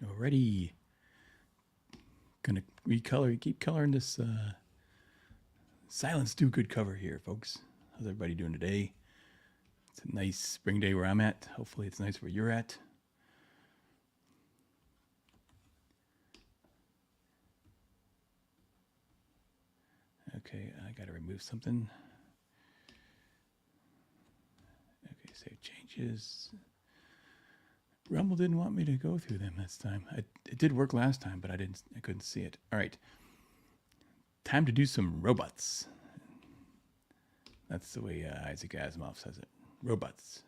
Already gonna keep coloring this Silence Dogood cover here, folks. How's everybody doing today? It's a nice spring day where I'm at. Hopefully it's nice where you're at. Okay, I gotta remove something. Okay, save changes. Rumble didn't want me to go through them this time. It did work last time, but I couldn't see it. All right, time to do some robots. That's the way Isaac Asimov says it. Robots.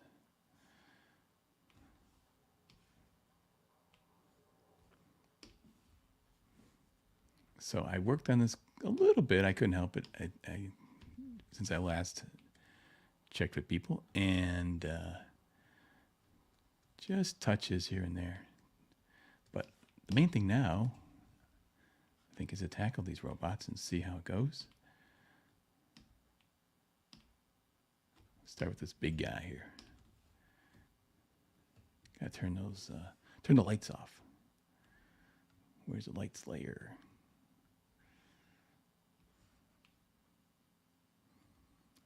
So I worked on this a little bit. I couldn't help it. Since I last checked with people, and just touches here and there. But the main thing now, I think, is to tackle these robots and see how it goes. Start with this big guy here. Gotta turn the lights off. Where's the lights layer?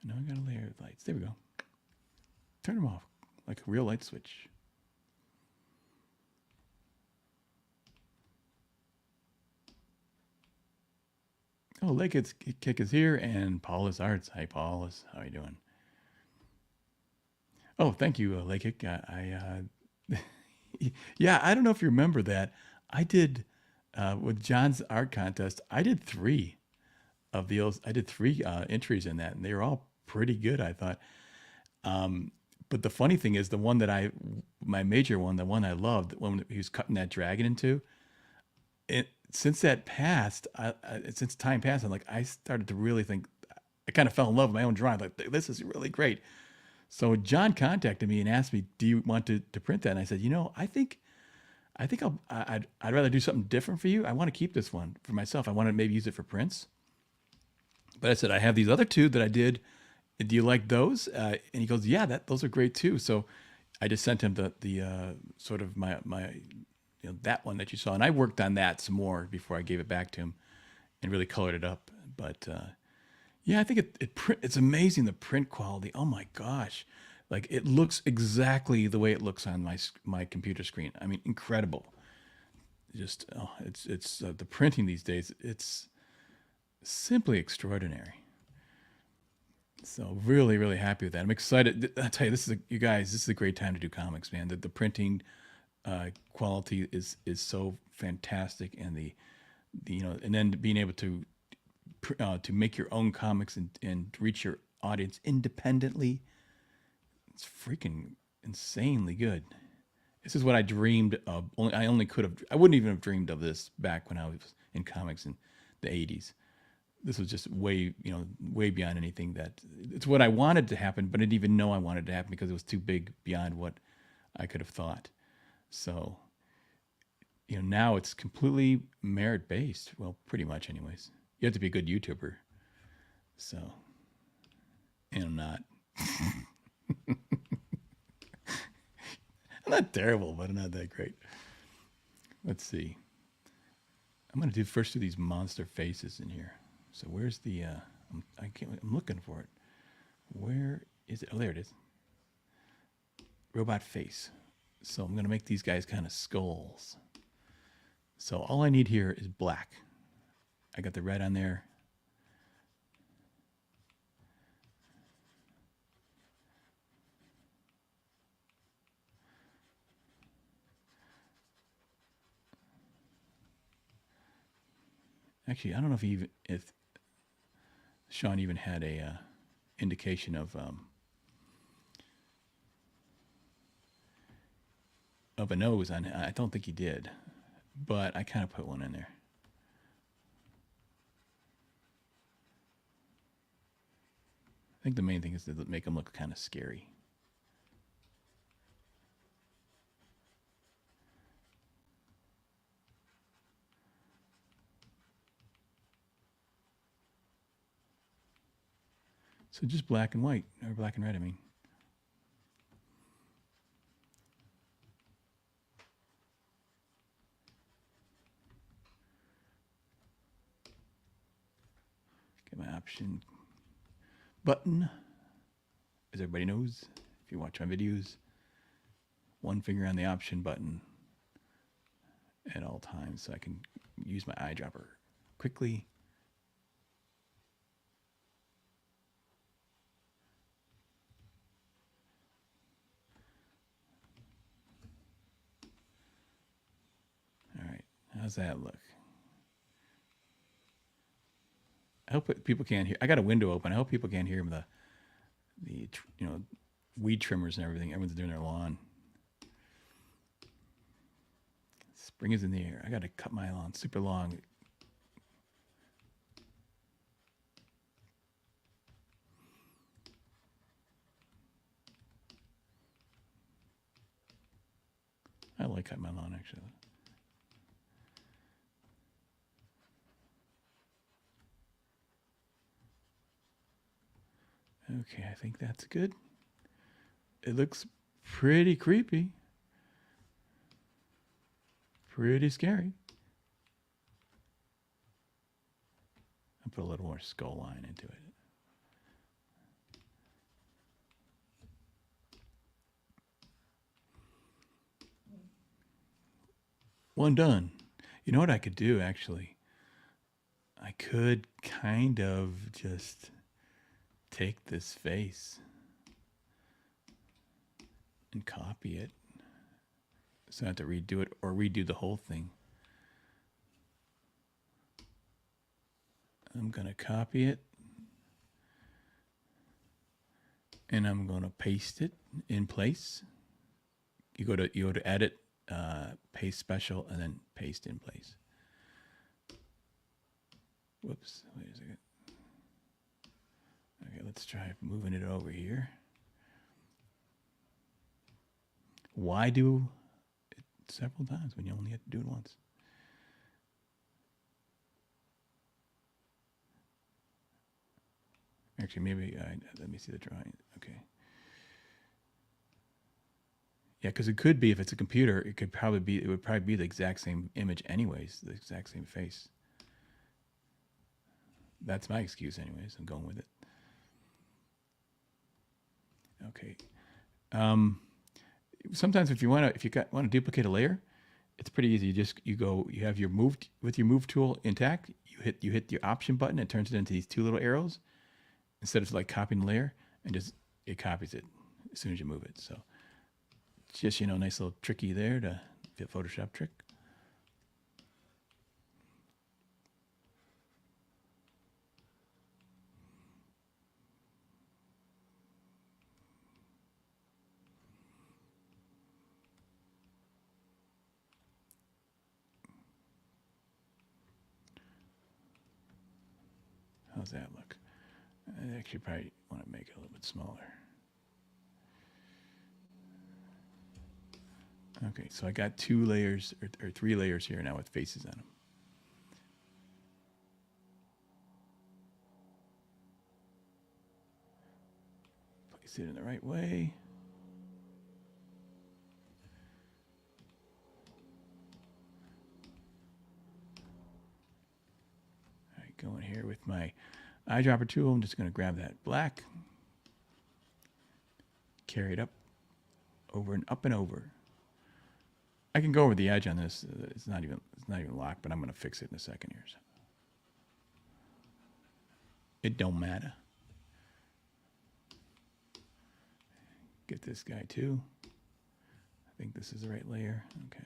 Now I got a layer of lights. There we go. Turn them off like a real light switch. Oh, Lake's Kick is here, and Paula's Arts. Hi, Paula's. How are you doing? Oh, thank you, Lakic. Yeah, I don't know if you remember that. I did with John's art contest. I did three entries in that, and they were all pretty good, I thought. But the funny thing is, my major one, the one I loved, when he was cutting that dragon in two. Since that passed, since time passed, I started to really think. I kind of fell in love with my own drawing. Like, this is really great. So John contacted me and asked me, "Do you want to print that?" And I said, I think I'd rather do something different for you. I want to keep this one for myself. I want to maybe use it for prints. But I said, I have these other two that I did. Do you like those? And he goes, yeah, those are great too. So I just sent him the sort of my that one that you saw, and I worked on that some more before I gave it back to him, and really colored it up. But yeah, I think it's amazing, the print quality. Oh my gosh, like it looks exactly the way it looks on my computer screen. I mean, incredible. Just it's the printing these days. It's simply extraordinary. So really, really happy with that. I'm excited. I tell you, this is a great time to do comics, man. The printing quality is so fantastic, and the and then being able to make your own comics and reach your audience independently, it's freaking insanely good. This is what I dreamed of. I wouldn't even have dreamed of this back when I was in comics in the 80s. This was just way beyond anything that it's what I wanted to happen, but I didn't even know I wanted to happen because it was too big beyond what I could have thought. So, now it's completely merit based. Well, pretty much, anyways. You have to be a good YouTuber. So, and I'm not. I'm not terrible, but I'm not that great. Let's see. I'm gonna first do these monster faces in here. So where's the? I'm looking for it. Where is it? Oh, there it is. Robot face. So I'm gonna make these guys kind of skulls. So all I need here is black. I got the red on there. Actually, I don't know if Sean even had a indication of a nose on it. I don't think he did, but I kind of put one in there. I think the main thing is to make them look kind of scary. So just black and white, or black and red, I mean. Get my option button. As everybody knows, if you watch my videos, one finger on the option button at all times so I can use my eyedropper quickly. All right, how's that look? I hope people can't hear. I got a window open. I hope people can't hear the weed trimmers and everything. Everyone's doing their lawn. Spring is in the air. I got to cut my lawn super long. I like cutting my lawn, actually. Okay, I think that's good. It looks pretty creepy. Pretty scary. I'll put a little more skull line into it. One done. You know what I could do, actually? I could kind of just take this face and copy it. So I have to redo it or redo the whole thing. I'm going to copy it. And I'm going to paste it in place. You go to edit, paste special, and then paste in place. Whoops, wait a second. Okay, let's try moving it over here. Why do it several times when you only have to do it once? Actually, maybe let me see the drawing. Okay. Yeah, because it could be, if it's a computer, it would probably be the exact same image anyways, the exact same face. That's my excuse anyways. I'm going with it. Okay. Sometimes if you want to duplicate a layer, it's pretty easy. You have your move tool intact. You hit the option button. It turns it into these two little arrows instead of like copying the layer, and it copies it as soon as you move it. So just nice little tricky there to fit Photoshop trick. How's that look? I actually probably want to make it a little bit smaller. Okay, so I got 2 layers or 3 layers here now with faces on them. Place it in the right way. All right, going here with my eyedropper tool. I'm just going to grab that black, carry it up, over and up and over. I can go over the edge on this. It's not even locked, but I'm going to fix it in a second here. So. It don't matter. Get this guy too. I think this is the right layer. Okay.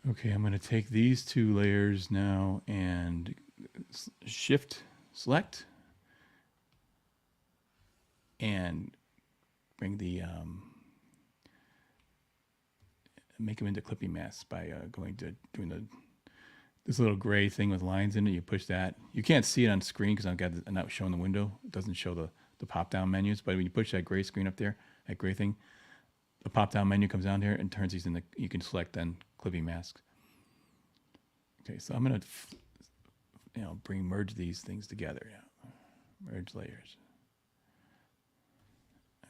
Okay, I'm going to take these 2 layers now and select, and bring the make them into clipping masks by doing this little gray thing with lines in it. You push that. You can't see it on screen because I'm not showing the window. It doesn't show the pop down menus. But when you push that gray screen up there, that gray thing, the pop down menu comes down here and turns these into. You can select then clipping masks. Okay, so I'm gonna merge these things together. Yeah. Merge layers.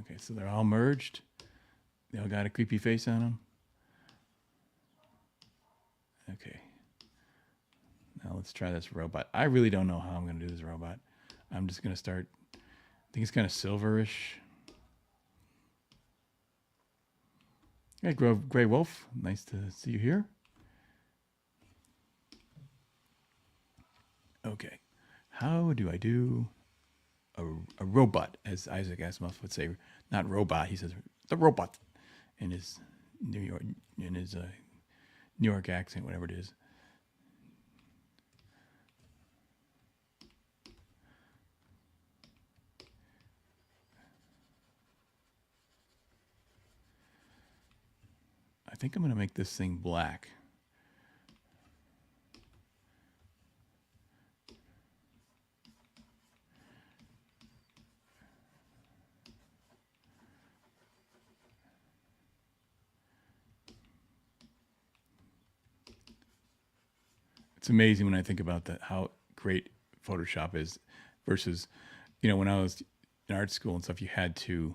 Okay, so they're all merged. They all got a creepy face on them. Okay. Now let's try this robot. I really don't know how I'm going to do this robot. I'm just going to start. I think it's kind of silverish. Hey, Gray Wolf. Nice to see you here. Okay. How do I do a robot, as Isaac Asimov would say? Not robot. He says the robot in his New York accent, whatever it is. I think I'm going to make this thing black. It's amazing when I think about that, how great Photoshop is versus, when I was in art school and stuff, you had to,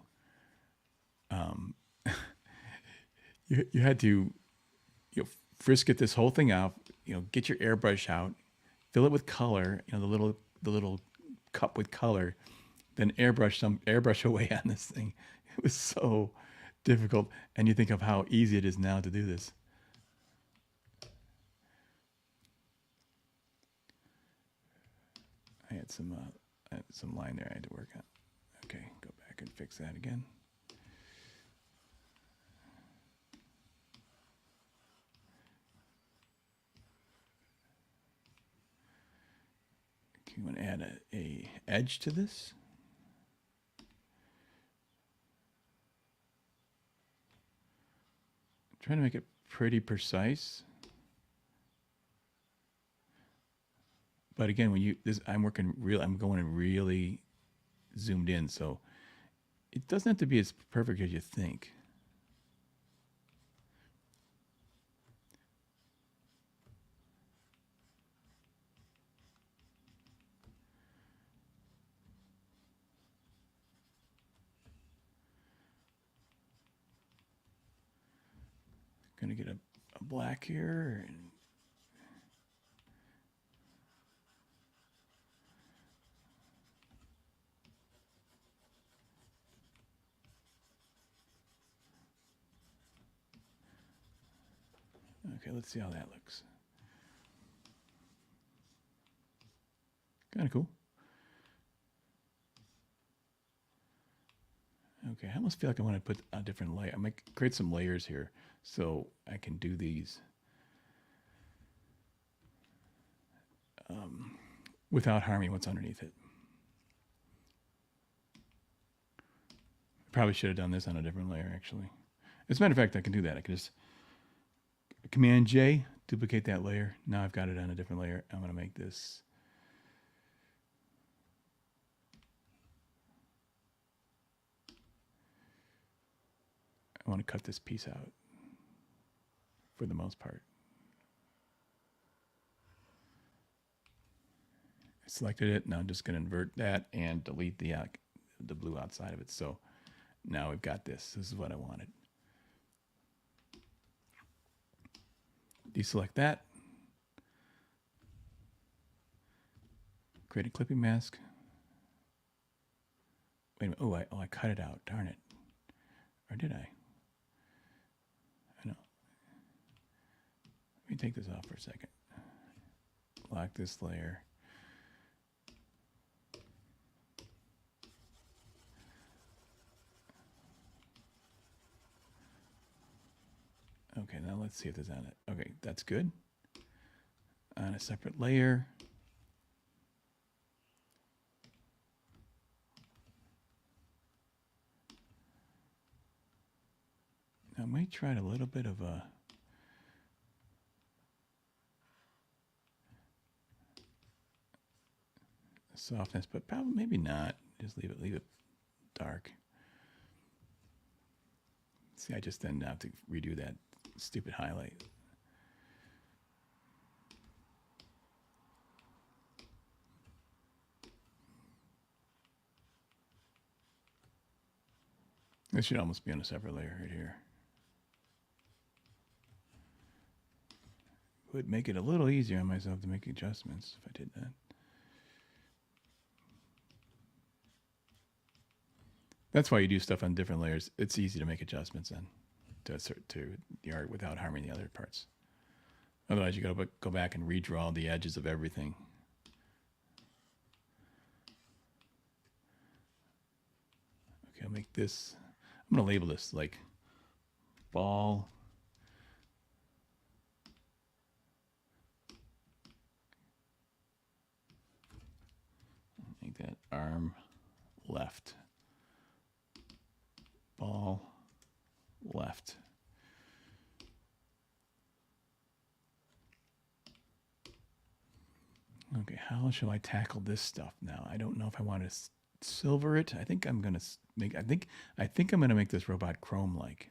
you had to, first get this whole thing out, get your airbrush out, fill it with color, the little cup with color, then airbrush away on this thing. It was so difficult. And you think of how easy it is now to do this. I had some line there I had to work on. Okay, go back and fix that again. Okay, you want to add a edge to this. I'm trying to make it pretty precise. But again, I'm going in really zoomed in, so it doesn't have to be as perfect as you think. Gonna get a black here. Okay, let's see how that looks. Kind of cool. Okay, I almost feel like I want to put a different layer. I might create some layers here so I can do these without harming what's underneath it. Probably should have done this on a different layer, actually. As a matter of fact, I can do that. I can just Command J, duplicate that layer. Now I've got it on a different layer. I'm going to make this. I want to cut this piece out for the most part. I selected it. Now I'm just going to invert that and delete the blue outside of it. So now we've got this. This is what I wanted. Deselect that. Create a clipping mask. Wait a minute. Oh, I cut it out. Darn it. Or did I? I know. Let me take this off for a second. Lock this layer. Okay, now let's see if there's on it. Okay, that's good. On a separate layer. Now I might try a little bit of a softness, but probably maybe not. Just leave it dark. See, I just then have to redo that stupid highlight. This should almost be on a separate layer right here. Would make it a little easier on myself to make adjustments if I did that. That's why you do stuff on different layers. It's easy to make adjustments then to the art without harming the other parts. Otherwise, you got to go back and redraw the edges of everything. Okay, I'll make this. I'm going to label this like ball. Make that arm left. Ball left. Okay, how shall I tackle this stuff now? I don't know if I want to silver it. I think I'm gonna make. I think I'm gonna make this robot chrome-like.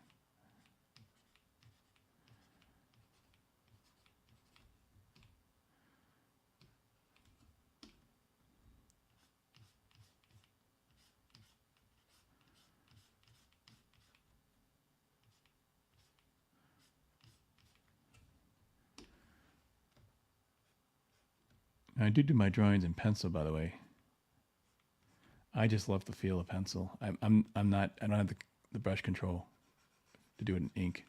I do my drawings in pencil, by the way. I just love the feel of pencil. I don't have the brush control to do it in ink.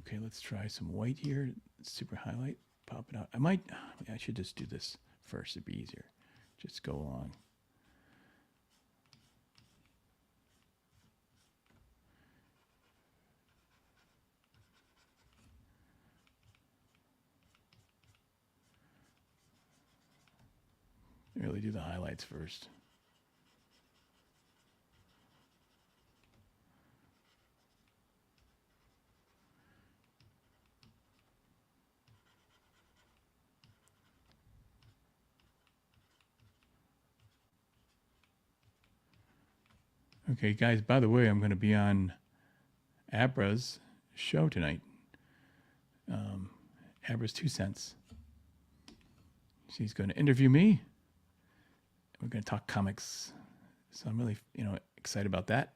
Okay, let's try some white here. Super highlight, pop it out. I should just do this first. It'd be easier. Just go along. Really do the highlights first. Okay, guys, by the way, I'm going to be on Abra's show tonight. Abra's 2 cents. She's going to interview me. We're going to talk comics. So I'm really, excited about that.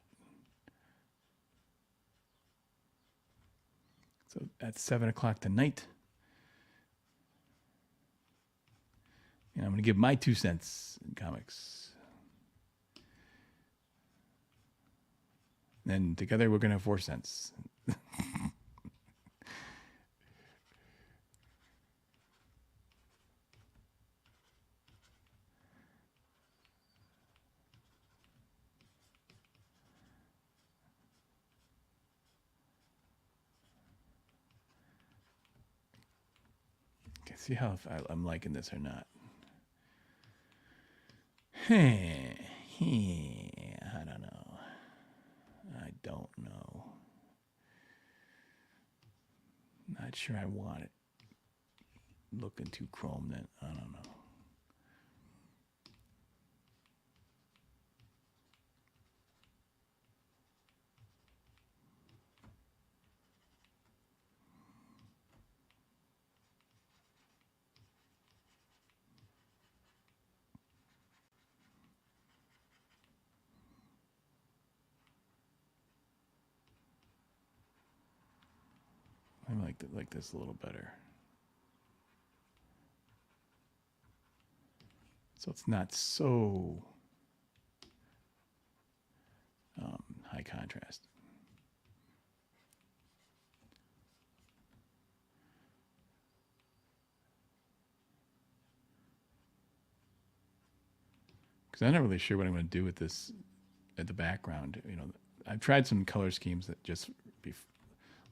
So that's 7 o'clock tonight. And I'm going to give my 2 cents in comics. And together we're going to have 4 cents. Okay, see how I'm liking this or not. I don't know. I don't know. Not sure I want it looking too chrome then. I don't know. I like this a little better. So it's not so high contrast. Because I'm not really sure what I'm going to do with this at the background. I've tried some color schemes that just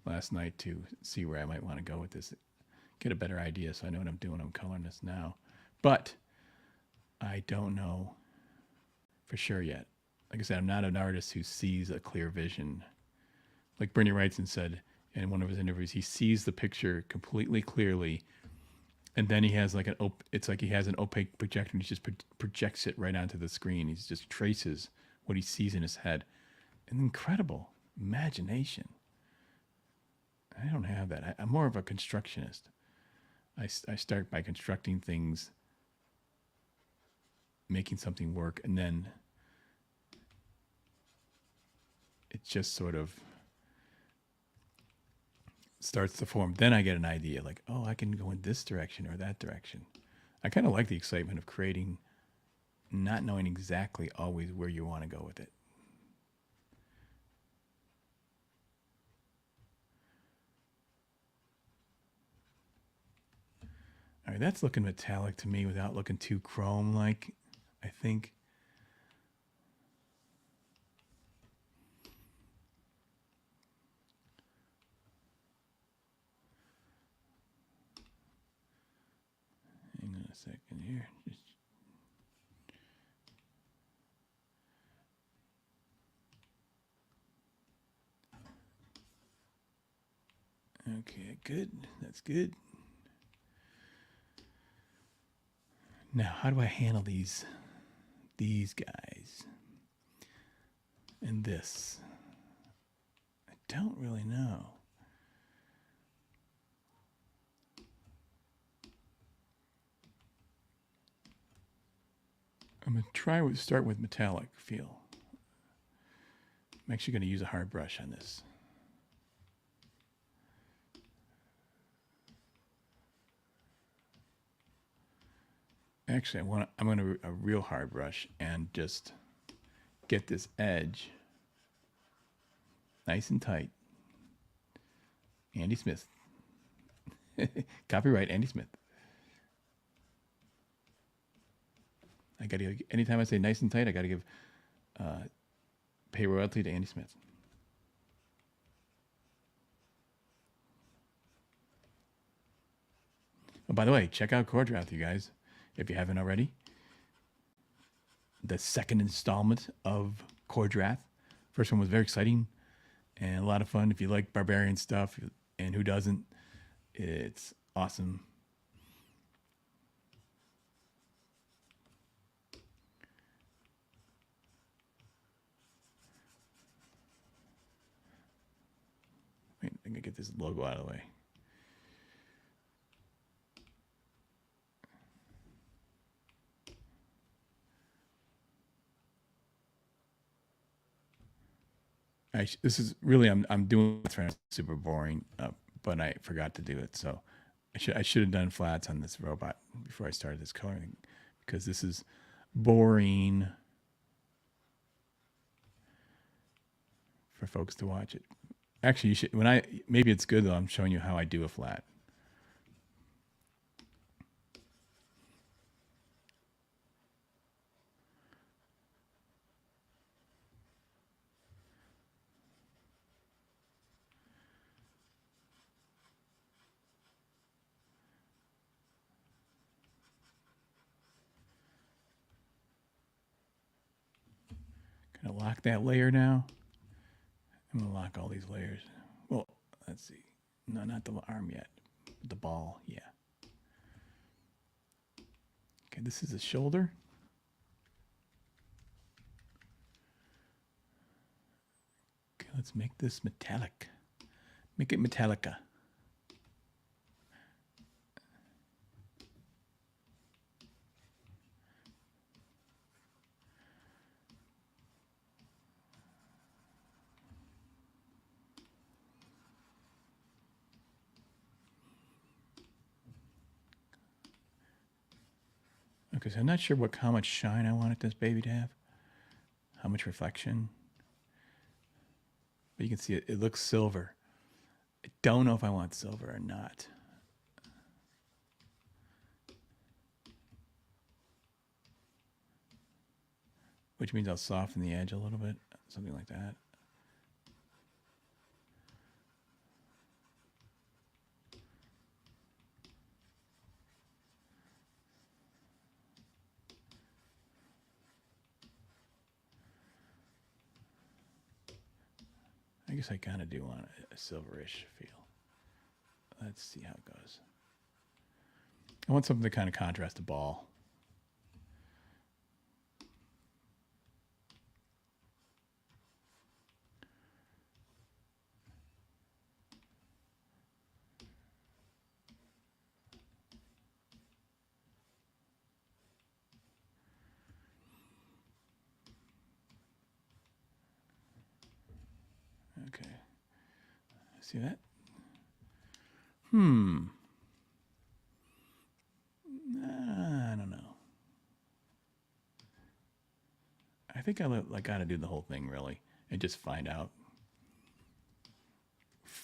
last night to see where I might want to go with this, get a better idea so I know what I'm doing. I'm coloring this now. But I don't know for sure yet. Like I said, I'm not an artist who sees a clear vision. Like Bernie Wrightson said, in one of his interviews. He sees the picture completely clearly, and then he has like it's like he has an opaque projector, and he just projects it right onto the screen. He just traces what he sees in his head. An incredible imagination. I don't have that. I'm more of a constructionist. I start by constructing things, making something work, and then it just sort of starts to form. Then I get an idea like, oh, I can go in this direction or that direction. I kind of like the excitement of creating, not knowing exactly always where you want to go with it. All right, that's looking metallic to me without looking too chrome-like, I think. Hang on a second here. Okay, good. That's good. Now, how do I handle these guys and this? I don't really know. I'm going to start with metallic feel. I'm actually going to use a hard brush on this. Actually, I'm going to a real hard brush and just get this edge nice and tight. Andy Smith. Copyright Andy Smith. I got to, anytime I say nice and tight, I got to give pay royalty to Andy Smith. Oh, by the way, check out Chord Draft, you guys, if you haven't already. The second installment of Chord Draft. First one was very exciting and a lot of fun. If you like barbarian stuff, and who doesn't, it's awesome. Wait, I'm gonna get this logo out of the way. This is really I'm doing it super boring, but I forgot to do it. So I should have done flats on this robot before I started this coloring, because this is boring for folks to watch it. Actually, you should, maybe it's good though. I'm showing you how I do a flat. Gonna lock that layer now. I'm gonna lock all these layers. Well, let's see. No, not the arm yet. The ball, yeah. Okay, this is the shoulder. Okay, let's make this metallic. Make it Metallica. Okay, so I'm not sure how much shine I wanted this baby to have. How much reflection. But you can see it looks silver. I don't know if I want silver or not. Which means I'll soften the edge a little bit, something like that. I guess I kind of do want a silverish feel. Let's see how it goes. I want something to kind of contrast the ball. Okay. See that? I don't know. I think I got to do the whole thing really and just find out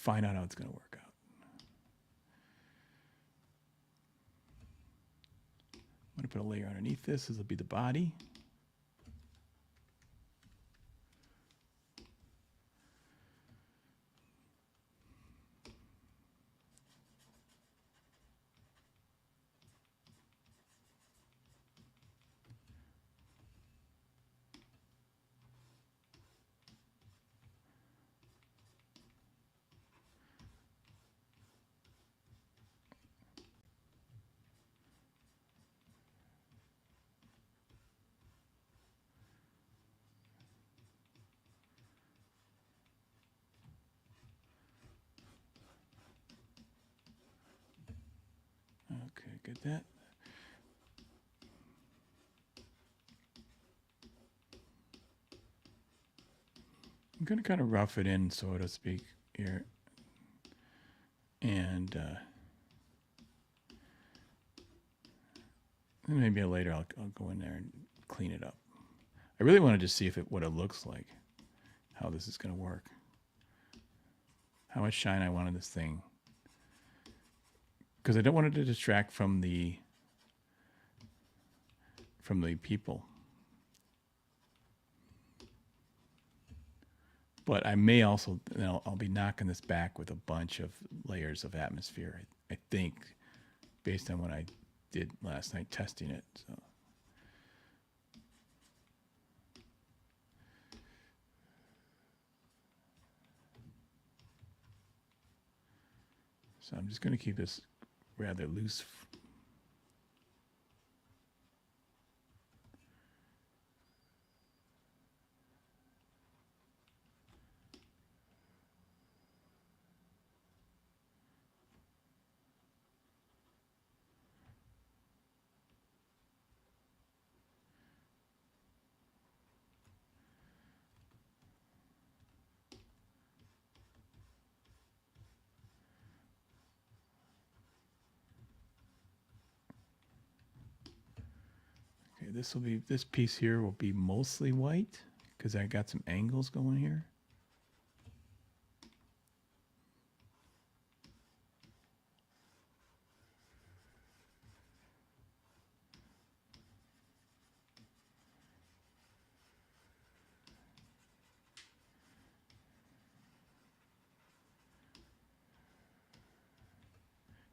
how it's going to work out. I'm going to put a layer underneath this. This will be the body. Okay, get that. I'm going to kind of rough it in, so to speak, here. And maybe later I'll go in there and clean it up. I really want to just see what it looks like, how this is going to work. How much shine I want on this thing. Because I don't want it to distract from the people. But I may also, I'll be knocking this back with a bunch of layers of atmosphere, I think, based on what I did last night testing it. So I'm just going to keep this rather loose. This piece here will be mostly white because I got some angles going here.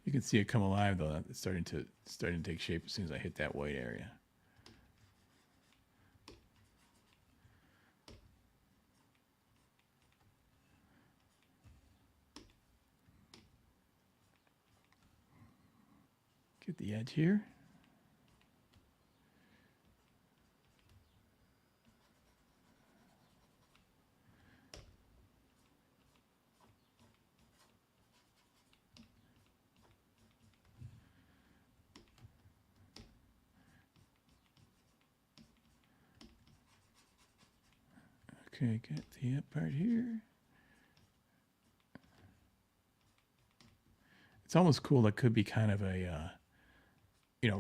You can see it come alive though. It's starting to take shape as soon as I hit that white area. Get the edge here. Okay, get the part here. It's almost cool. That could be kind of a,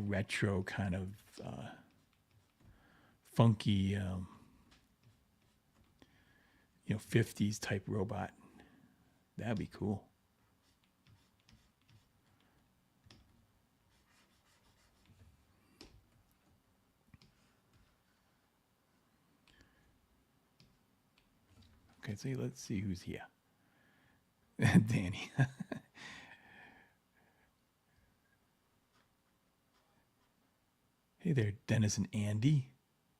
retro kind of funky, 50s type robot. That'd be cool. Okay, so let's see who's here. Danny. Hey there, Dennis and Andy.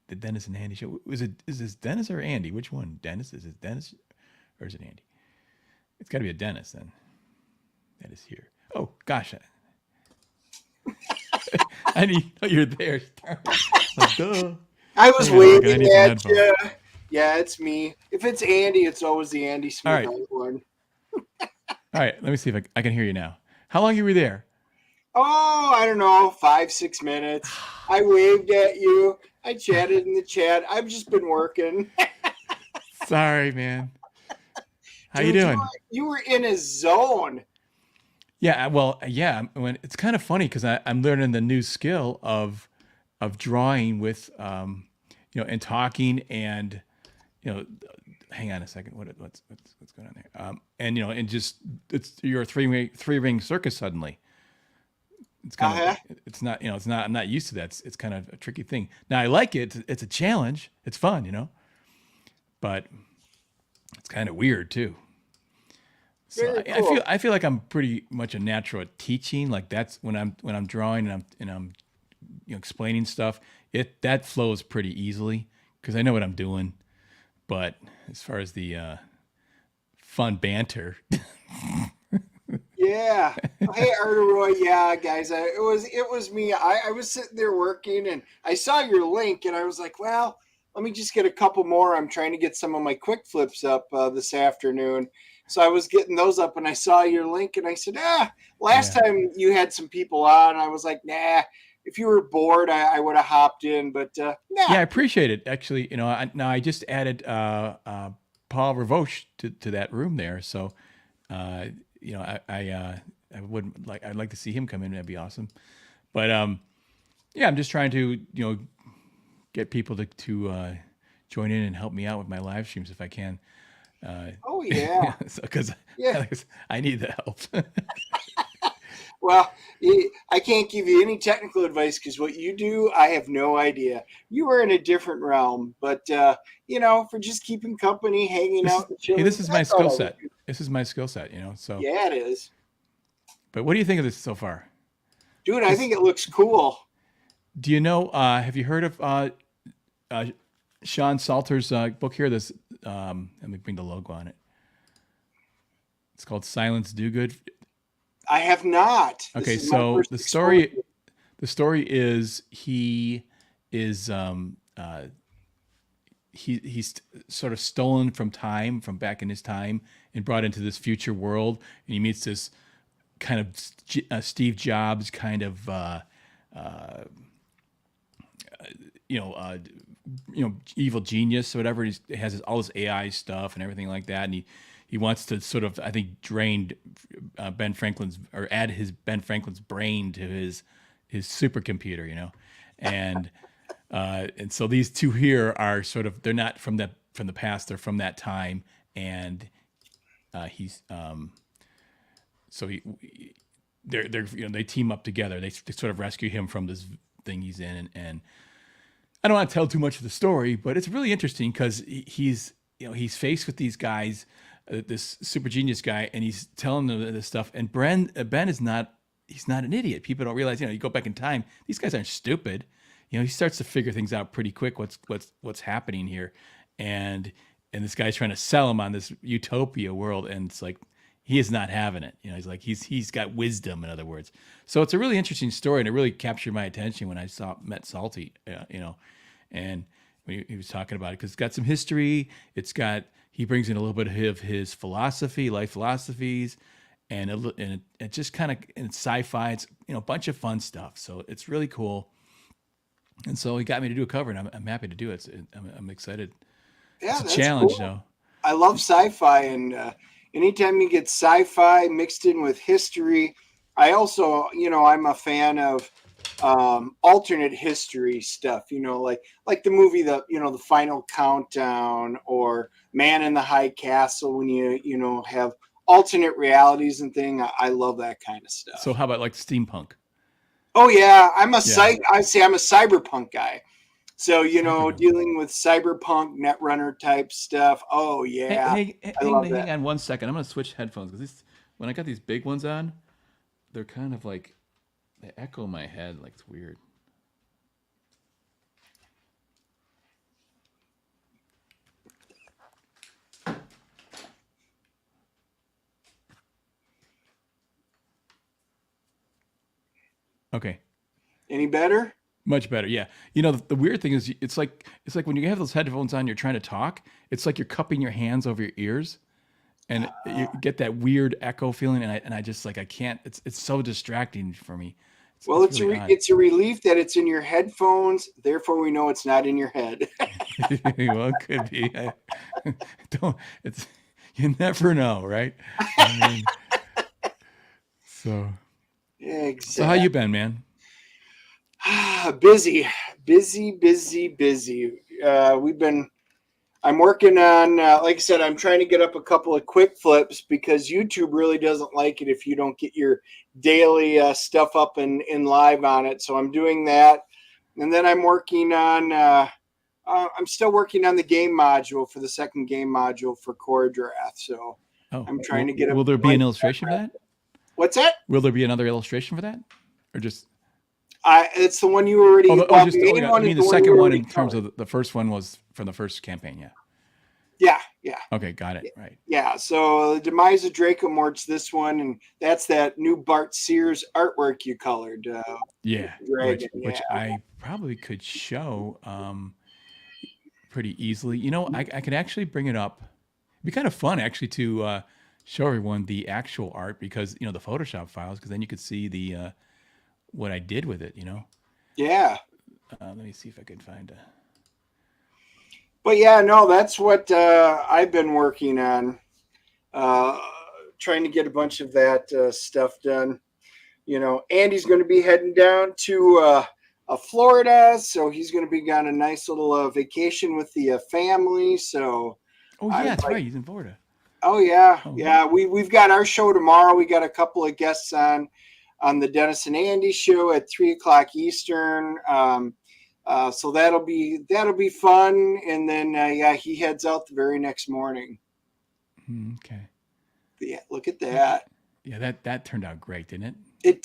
The Dennis and Andy show. Is this Dennis or Andy? Which one? Dennis? Is it Dennis or is it Andy? It's got to be a dentist then. That is here. Oh gosh, I didn't know you're there. Like, duh. I was Hang on a second. I waving need some at headphones. you. Yeah, it's me. If it's Andy, it's always the Andy All Smith right. one. All right. Let me see if I can hear you now. How long you were there? Oh, I don't know, 5, 6 minutes. I waved at you. I chatted in the chat. I've just been working. Sorry, man. How you Dude, doing? you were in a zone. Yeah. Well, yeah. When it's kind of funny because I'm learning the new skill of drawing with and talking and you know hang on a second. What's going on there? And just you're a three ring circus suddenly. It's kind of Uh-huh. it's not it's not I'm not used to that. It's kind of a tricky thing. Now I like it. It's a challenge. It's fun, but it's kind of weird too. So Very I feel cool. I feel like I'm pretty much a natural at teaching. Like that's when I'm drawing and I'm explaining stuff. That flows pretty easily because I know what I'm doing. But as far as the fun banter, Yeah. Hey, Arteroy. Yeah, guys. It was me. I was sitting there working, and I saw your link, and I was like, well, let me just get a couple more. I'm trying to get some of my quick flips up this afternoon. So I was getting those up, and I saw your link, and I said, last yeah, time you had some people on, I was like, nah. If you were bored, I would have hopped in, but nah. yeah, I appreciate it. Actually, now I just added Paul Ravoche to that room there, so uh, I would like I'd like to see him come in. That'd be awesome. But yeah, I'm just trying to get people to join in and help me out with my live streams if I can. Oh yeah, Because yeah. I need the help. Well, I can't give you any technical advice because what you do, I have no idea. You are in a different realm, but for just keeping company, hanging this out is and hey, chilling, this is my that's all skill I would set. do. This is my skill set. So, Yeah, it is, but what do you think of this so far? dude. I This think it looks cool. Do you know? Have you heard of uh, Sean Salter's book here? Let me bring the logo on it. It's called Silence Dogood. I have not. This Okay, is my so first exposure. the story is he is he's sort of stolen from time from back in his time and brought into this future world, and he meets this kind of Steve Jobs kind of you know uh, evil genius or whatever. He has all this AI stuff and everything like that, and he wants to sort of I think drain Ben Franklin's or add his Ben Franklin's brain to his supercomputer. And so these two here are sort of they're not from the past, they're from that time, and he's so they're they team up together. They sort of rescue him from this thing he's in, and I don't want to tell too much of the story, but it's really interesting because he's faced with these guys, this super genius guy, and he's telling them this stuff. And Ben is not he's not an idiot. People don't realize you go back in time, these guys aren't stupid. He starts to figure things out pretty quick. What's happening here, and this guy's trying to sell him on this utopia world, and it's like he is not having it. He's like he's got wisdom, in other words. So it's a really interesting story, and it really captured my attention when I met Salty. And when he was talking about it, because it's got some history. He brings in a little bit of his philosophy, life philosophies, and it just kind of in sci-fi. It's a bunch of fun stuff. So it's really cool. And so he got me to do a cover, and I'm happy to do it. I'm excited. It's Yeah, a that's challenge, cool. though. I love sci-fi, and anytime you get sci-fi mixed in with history, I also, I'm a fan of alternate history stuff. Like the movie, the Final Countdown, or Man in the High Castle. When you have alternate realities and thing, I love that kind of So stuff. how about like steampunk? Oh yeah, Yeah, I say I'm a cyberpunk guy. So, cyberpunk. dealing with cyberpunk netrunner type stuff. Oh Hey, yeah, hey, I hang, love that. hang on one second. I'm gonna switch headphones because when I got these big ones on, they're kind of like they echo in my head like it's weird. Okay. Any better? Much better. Yeah. You know, the weird thing is it's like when you have those headphones on, you're trying to talk. It's like you're cupping your hands over your ears, and you get that weird echo feeling. And I just like I can't. It's so distracting for me. Well, It's really odd. it's a relief that it's in your headphones. Therefore, we know it's not in your head. Well, it could be. I don't. It's you never know, right? I mean, so so how Exactly. you been, man? Busy, busy, busy, busy. We've been. I'm working on, like I said, I'm trying to get up a couple of quick flips because YouTube really doesn't like it if you don't get your daily stuff up and live on it. So I'm doing that, and then I'm working on. I'm still working on the game module for the second game module for Core Draft. So Oh, I'm trying will, to get a will there be an bunch. illustration for that? What's that? Will there be another illustration for that, or just It's the one you already. oh Well, just the oh main yeah, I one is mean the the one you second one already in terms colored. of the first one was from the first campaign. Yeah. Yeah, yeah. Okay, got it. Right. Yeah, so the demise of Draco Mort's this one, and that's that new Bart Sears artwork you colored with Yeah, the dragon. Yeah. which I probably could show pretty easily. You know, I could actually bring it up. It'd be kind of fun actually to show everyone the actual art because the Photoshop files because then you could see the what I did with it. Yeah. Let me see if I can find a. But yeah, no, that's what I've been working on. Uh, Trying to get a bunch of that stuff done. Andy's going to be heading down to Florida, so he's going to be on a nice little vacation with the family. So Oh I yeah, was that's like, right. He's in Florida. oh yeah, Oh yeah. We've got our show tomorrow. We got a couple of guests on the Dennis and Andy show at 3 o'clock Eastern. So that'll be fun. And then yeah, he heads out the very next morning. okay. Yeah, look at that. Yeah, that turned out great, didn't it?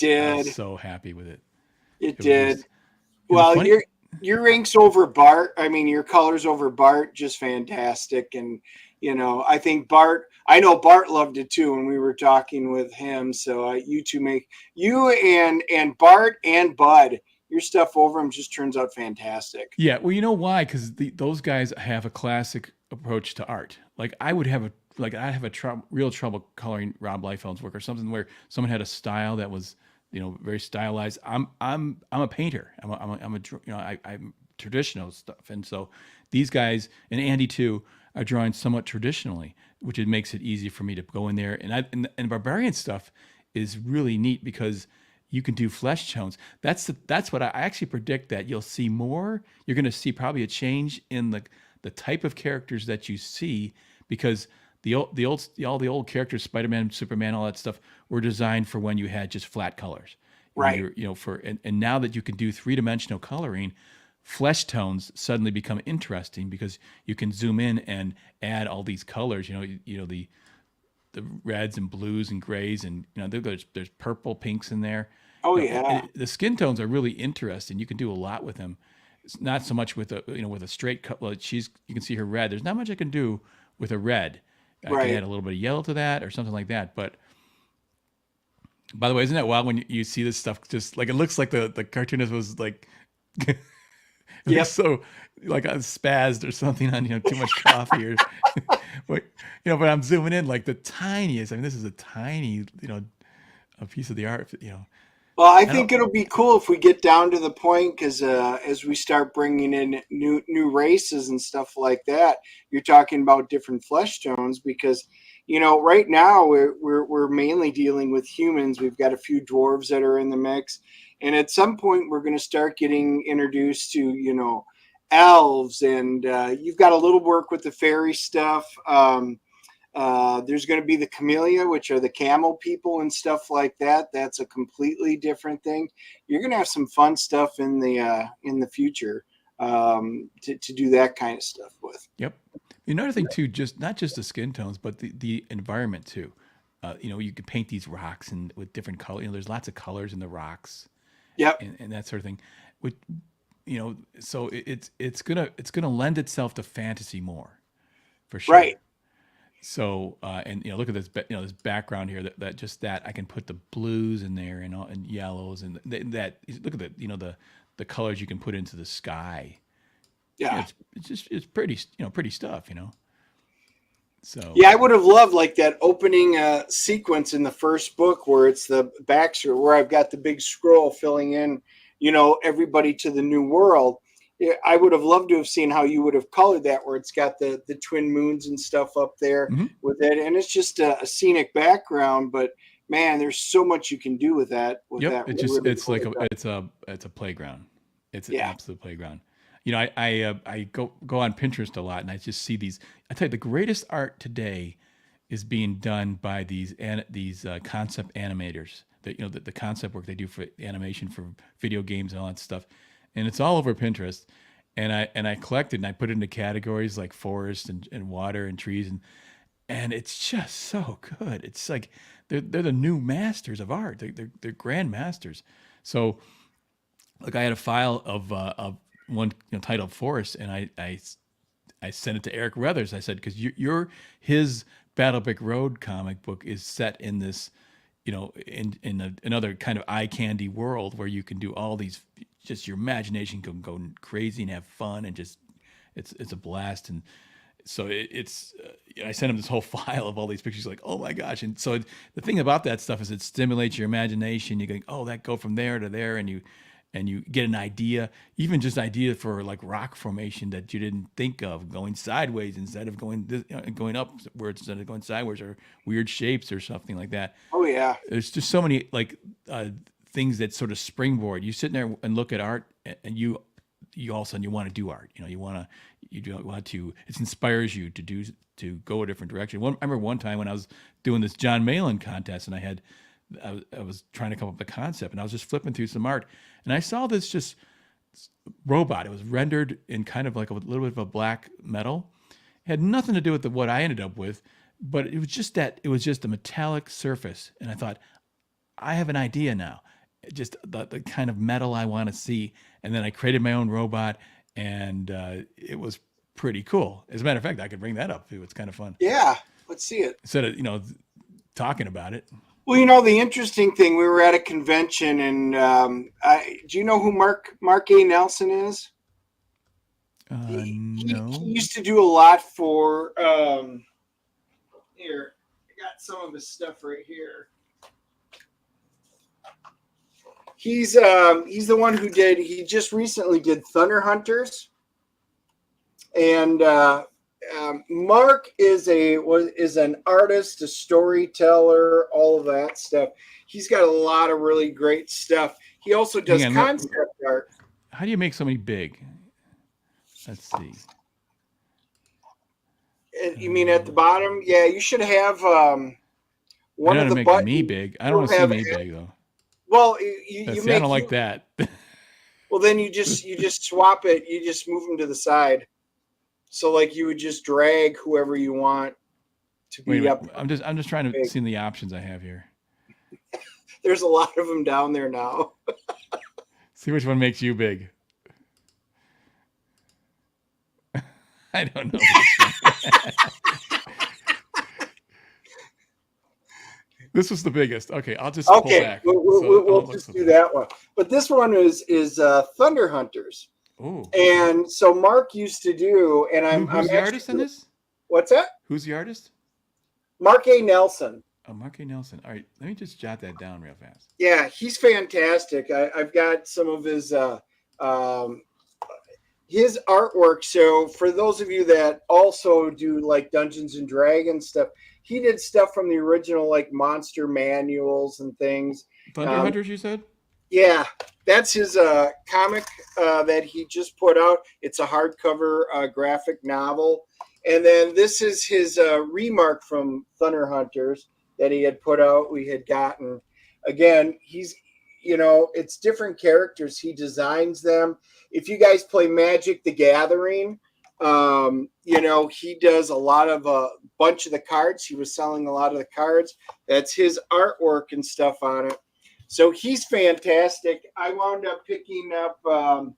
It I was did. so happy with it. It It was did. just the Well, funny. your inks over Bart. I mean, your colors over Bart, just fantastic. And I think Bart. I know Bart loved it too when we were talking with him. So you two make you and Bart and Bud. Your stuff over him just turns out fantastic. Yeah, well, you know why? Because those guys have a classic approach to art. Like I have a real trouble coloring Rob Liefeld's work or something where someone had a style that was very stylized. I'm a painter. I'm a I'm traditional stuff, and so these guys and Andy too are drawing somewhat traditionally, which it makes it easy for me to go in there. And barbarian stuff is really neat because you can do flesh tones. That's what I actually predict that you'll see more. You're going to see probably a change in the type of characters that you see because all the old characters, Spider-Man, Superman, all that stuff, were designed for when you had just flat colors. When Right. you're for and now that you can do three-dimensional coloring, flesh tones suddenly become interesting because you can zoom in and add all these colors. The reds and blues and grays and there's purple pinks in there. Oh yeah. The skin tones are really interesting. You can do a lot with them. It's not so much with with a straight cut. Well, you can see her red. There's not much I can do with a red. I can Right. add a little bit of yellow to that or something like that. But by the way, isn't that wild when you see this stuff? Just like it looks like the cartoonist was like it looks Yep. so like I spazzed or something on too much coffee or but but I'm zooming in like the tiniest. I mean, this is a tiny a piece of the art. Well, I I don't. think it'll be cool if we get down to the point because as we start bringing in new races and stuff like that, you're talking about different flesh tones because right now we're mainly dealing with humans. We've got a few dwarves that are in the mix, and at some point we're going to start getting introduced to elves, and you've got a little work with the fairy stuff. There's going to be the camellia, which are the camel people and stuff like that. That's a completely different thing. You're going to have some fun stuff in the future to do that kind of stuff with. Yep. Another thing too, just not just the skin tones, but the environment too. You could paint these rocks and with different color. There's lots of colors in the rocks Yep. and that sort of thing. With so it's gonna lend itself to fantasy more for Right. sure. So and look at this this background here that just that I can put the blues in there and all and yellows and that look at the colors you can put into the sky. Yeah. It's just it's pretty pretty stuff. So Yeah, I would have loved like that opening sequence in the first book where it's the Baxter, where I've got the big scroll filling in, everybody to the new world. Yeah, I would have loved to have seen how you would have colored that, where it's got the twin moons and stuff up there mhm. with it, and it's just a scenic background. But man, there's so much you can do with that. With Yep, that, it's just really it's cool like stuff. it's a playground. It's an Yeah. absolute playground. I go on Pinterest a lot, and I just see these. I tell you, the greatest art today is being done by these concept animators. That the concept work they do for animation for video games and all that stuff, and it's all over Pinterest. And I collect it and I put it into categories like forest and water and trees and it's just so good. It's like they're the new masters of art. They're grand masters. So like I had a file of one titled Forest, and I sent it to Eric Weathers. I said because his Battle Brick Road comic book is set in this another kind of eye candy world where you can do all these just your imagination can go crazy and have fun and just it's a blast and so it's I sent him this whole file of all these pictures like oh my gosh and so the thing about that stuff is it stimulates your imagination you go oh that go from there to there and you get an idea even just idea for like rock formation that you didn't think of going sideways instead of going upwards instead of going sideways or weird shapes or something like that. Oh yeah. There's just so many like things that sort of springboard you sit there and look at art and you all of a sudden you want to do art you do want to it inspires you to go a different direction. I remember one time when I was doing this John Malin contest and I was trying to come up with a concept and I was just flipping through some art and I saw this just robot. It was rendered in kind of like a little bit of a black metal. It had nothing to do with what I ended up with, but it was just a metallic surface. And I thought, I have an idea now. Just the kind of metal I want to see. And then I created my own robot, and it was pretty cool. As a matter of fact, I could bring that up too. It's kind of fun. Yeah. Let's see it. Instead of talking about it. Well, the interesting thing, we were at a convention, and do you know who Mark A. Nelson is? He No. used to do a lot for. Here, I got some of his stuff right here. He's the one who did. He just recently did Thunder Hunters, and Mark is an artist, a storyteller, all of that stuff. He's got a lot of really great stuff. He also does Hang on. concept art. How do you make somebody big? Let's see. You mean at the bottom? Yeah, you should have I one know of to the make buttons. me big. I don't want to see me big though. Well, See, you I make don't like that. well, then you just swap it. You just move them to the side. So like you would just drag whoever you want to Wait a be minute. up. I'm just trying to Big. see the options I have here. There's a lot of them down there now. See which one makes you big. I don't know. This was the biggest. Okay, I'll just pull Okay, back. we'll just do that one. But this one is Thunder Hunters, Oh, and so Mark used to do, and who's the actually, artist in this? what's that? Who's the artist? Mark A. Nelson. Oh, Mark A. Nelson. All right, let me just jot that down real fast. Yeah, he's fantastic. I've got some of his artwork. So for those of you that also do like Dungeons and Dragons stuff, he did stuff from the original like monster manuals and things. Thunder Hunters, you said? Yeah, that's his comic that he just put out. It's a hardcover graphic novel. And then this is his remark from Thunder Hunters that he had put out. We had gotten. Again, it's different characters. He designs them. If you guys play Magic the Gathering, he does a lot of a bunch of the cards. He was selling a lot of the cards. That's his artwork and stuff on it. So he's fantastic. I wound up picking up, I don't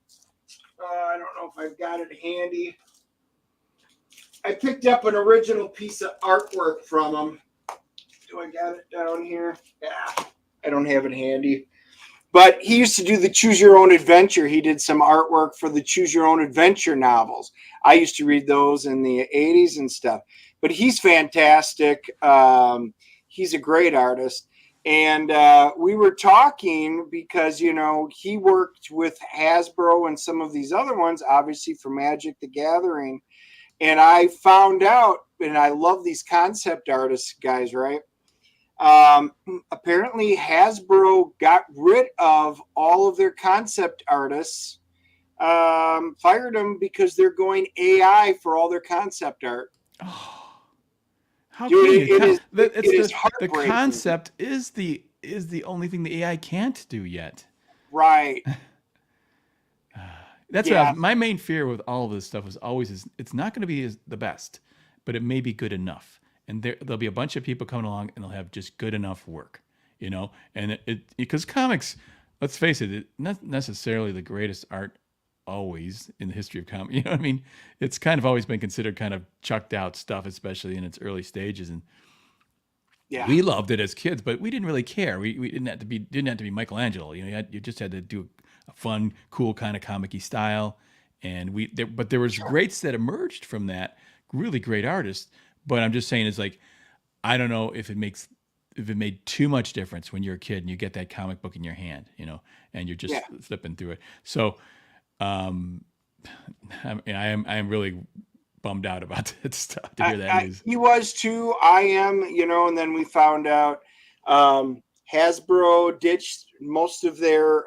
know if I've got it handy. I picked up an original piece of artwork from him. Do I got it down here? Yeah, I don't have it handy. But he used to do the Choose Your Own Adventure. He did some artwork for the Choose Your Own Adventure novels. I used to read those in the 80s and stuff. But he's fantastic. He's a great artist. And we were talking because, you know, he worked with Hasbro and some of these other ones, obviously for Magic the Gathering. And I found out, and I love these concept artists, guys, right? Apparently Hasbro got rid of all of their concept artists, fired them because they're going AI for all their concept art. Oh, how Dude, can you? it is The heartbreaking. concept is the only thing the AI can't do yet. Right. That's what Yeah, my main fear with all of this stuff is always is it's not going to be the best, but it may be good enough. And there'll be a bunch of people coming along and they'll have just good enough work, you know. And it because comics, let's face it, it's not necessarily the greatest art always in the history of comics. You know what I mean? It's kind of always been considered kind of chucked out stuff, especially in its early stages. And yeah, we loved it as kids, but we didn't really care. We didn't have to be Michelangelo. You know, you just had to do a fun, cool kind of comic-y style. And but there was sure. greats that emerged from that, really great artists. But I'm just saying, it's like I don't know if it made too much difference when you're a kid and you get that comic book in your hand, you know, and you're just Yeah. flipping through it. So um, I am really bummed out about that stuff to hear that news. He was too. I am, you know, and then we found out Hasbro ditched most of their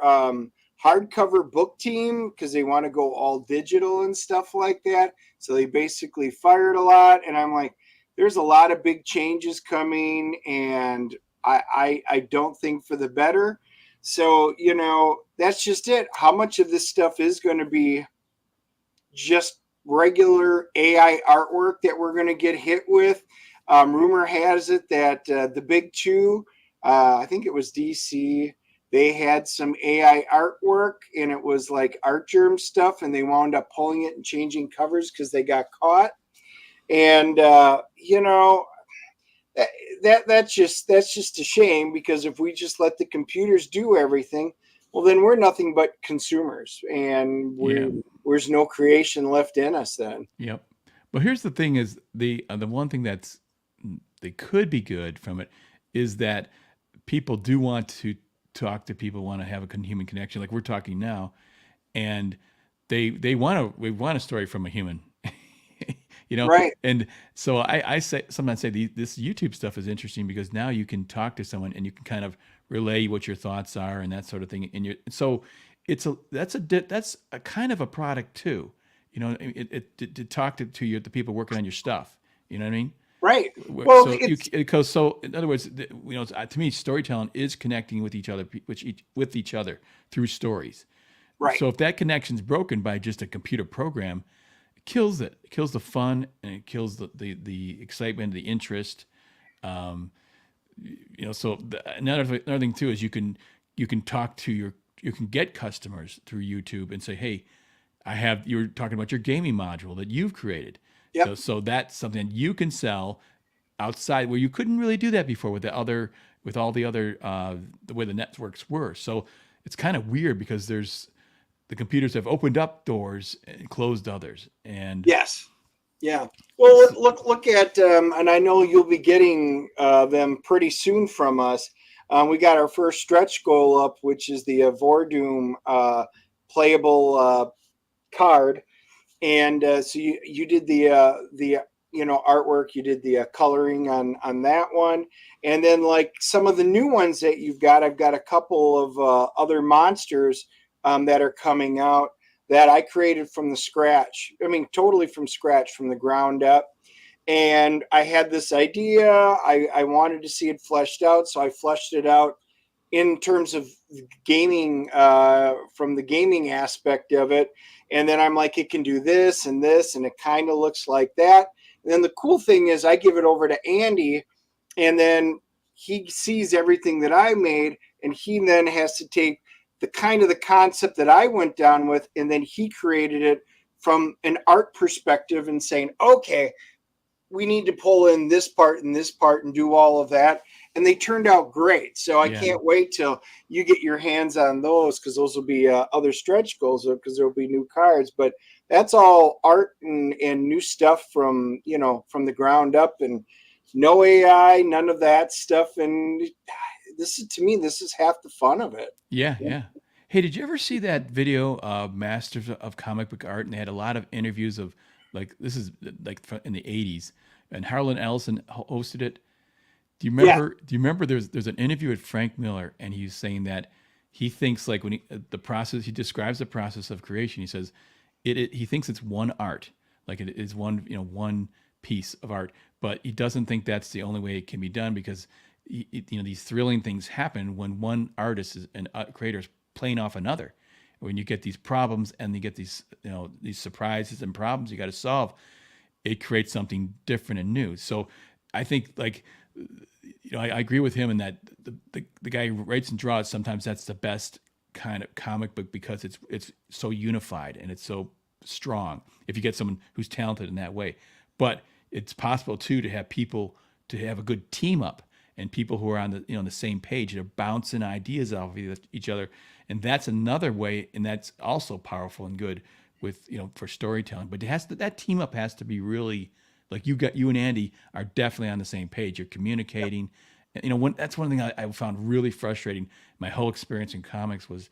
hardcover book team because they want to go all digital and stuff like that. So they basically fired a lot. And I'm like, there's a lot of big changes coming, and I don't think for the better. So, you know, that's just it. How much of this stuff is going to be just regular AI artwork that we're going to get hit with? Rumor has it that the big two, I think it was DC, they had some AI artwork and it was like art germ stuff, and they wound up pulling it and changing covers because they got caught. And you know, that's just a shame, because if we just let the computers do everything, well, then we're nothing but consumers, and Yeah. there's no creation left in us then. Yep. But here's the thing: is the one thing that's they could be good from it is that people do want to talk to people, want to have a human connection, like we're talking now, and they want to we want a story from a human, you know. Right. And so I say sometimes say this YouTube stuff is interesting because now you can talk to someone and you can kind of relay what your thoughts are and that sort of thing. And you so it's a that's a kind of a product too, you know. To talk to you the people working on your stuff, you know what I mean? Right. Well, So you it's because so in other words, you know, to me, storytelling is connecting with each other, with each other through stories. right. So if that connection's broken by just a computer program, it kills it. It kills the fun and it kills the excitement, the interest. Um, you know, so another thing too is you can talk to you can get customers through YouTube and say, hey, you're talking about your gaming module that you've created. Yep. So that's something you can sell outside where you couldn't really do that before with all the other the way the networks were. So it's kind of weird because the computers have opened up doors and closed others. And Yes. Yeah. Well, look at, and I know you'll be getting them pretty soon from us. We got our first stretch goal up, which is the Vordoom playable card. And so you did the you know, artwork, you did the coloring on that one, and then like some of the new ones that you've got, I've got a couple of other monsters that are coming out that I created from the scratch. I mean, totally from scratch, from the ground up. And I had this idea. I wanted to see it fleshed out, so I fleshed it out in terms of gaming, from the gaming aspect of it. And then I'm like, it can do this and this, and it kind of looks like that. And then the cool thing is I give it over to Andy, and then he sees everything that I made, and he then has to take the kind of the concept that I went down with, and then he created it from an art perspective and saying, okay, we need to pull in this part and this part and do all of that. And they turned out great. So I Yeah. can't wait till you get your hands on those, because those will be other stretch goals, because there will be new cards. But that's all art and new stuff from, from the ground up, and no AI, none of that stuff. And this is, to me, this is half the fun of it. Yeah, yeah. Hey, did you ever see that video, Masters of Comic Book Art? And they had a lot of interviews of, like, this is like in the '80s, and Harlan Ellison hosted it. Do you Yeah. remember? Do you remember? There's an interview with Frank Miller, and he's saying that he thinks, like, when the process, he describes the process of creation. He says he thinks it's one art, like it is one, one piece of art, but he doesn't think that's the only way it can be done, because these thrilling things happen when one artist is, and creator is playing off another. When you get these problems and you get these, these surprises and problems you got to solve, it creates something different and new. So I think, like, I agree with him in that the guy who writes and draws, sometimes that's the best kind of comic book, because it's so unified and it's so strong if you get someone who's talented in that way. But it's possible too to have people, to have a good team up, and people who are on the, on the same page, they're bouncing ideas off of each other, and that's another way, and that's also powerful and good with, for storytelling. But it has to, that team up has to be really, like, you and Andy are definitely on the same page. You're communicating. And, that's one thing I found really frustrating. My whole experience in comics was,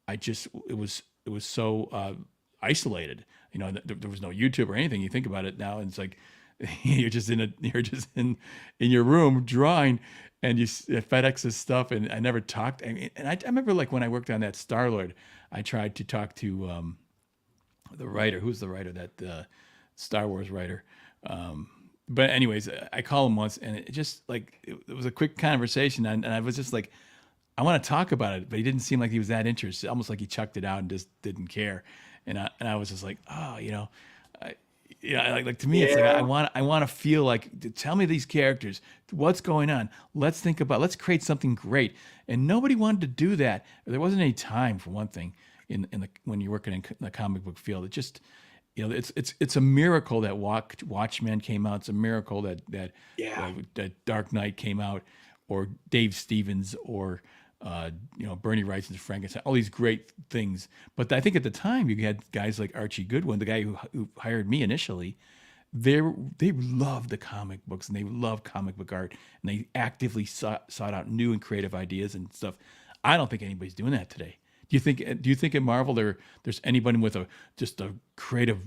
it was so isolated. There was no YouTube or anything. You think about it now, and it's like you're just in your room drawing, and you FedEx this stuff. And I never talked. I mean, and I remember, like, when I worked on that Star Lord, I tried to talk to the writer. Who's the writer, that Star Wars writer? But anyways, I called him once, and it just, like, it was a quick conversation, and I was just like, I want to talk about it, but he didn't seem like he was that interested. Almost like he chucked it out and just didn't care. And I was just like, oh, I, like, to me, it's like, Yeah. I want to feel like, tell me these characters, what's going on. Let's create something great. And nobody wanted to do that. There wasn't any time, for one thing, in the when you're working in the comic book field. It just, it's a miracle that Watchmen came out. It's a miracle Yeah. that Dark Knight came out, or Dave Stevens, or Bernie Wrightson's Frankenstein. All these great things. But I think at the time you had guys like Archie Goodwin, the guy who hired me initially. They loved the comic books, and they loved comic book art, and they actively sought out new and creative ideas and stuff. I don't think anybody's doing that today. Do you think at Marvel there's anybody with just a creative,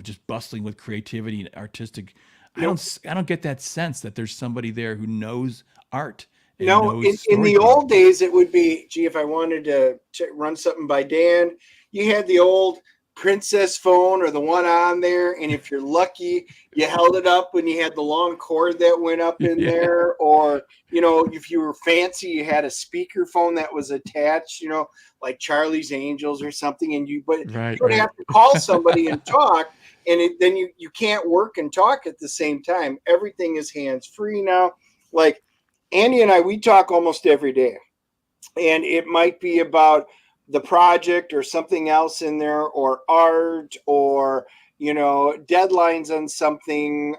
just bustling with creativity and artistic? Nope. I don't get that sense that there's somebody there who knows art and No, knows in the storytelling. old days, it would be, gee, if I wanted to run something by Dan, you had the old Princess phone, or the one on there. And if you're lucky, you held it up and you had the long cord that went up in Yeah, there. Or, if you were fancy, you had a speaker phone that was attached, like Charlie's Angels or something. But you right, would right. have to call somebody and talk. And then you can't work and talk at the same time. Everything is hands free now. Like, Andy and I, we talk almost every day, and it might be about the project or something else in there, or art, or deadlines on something.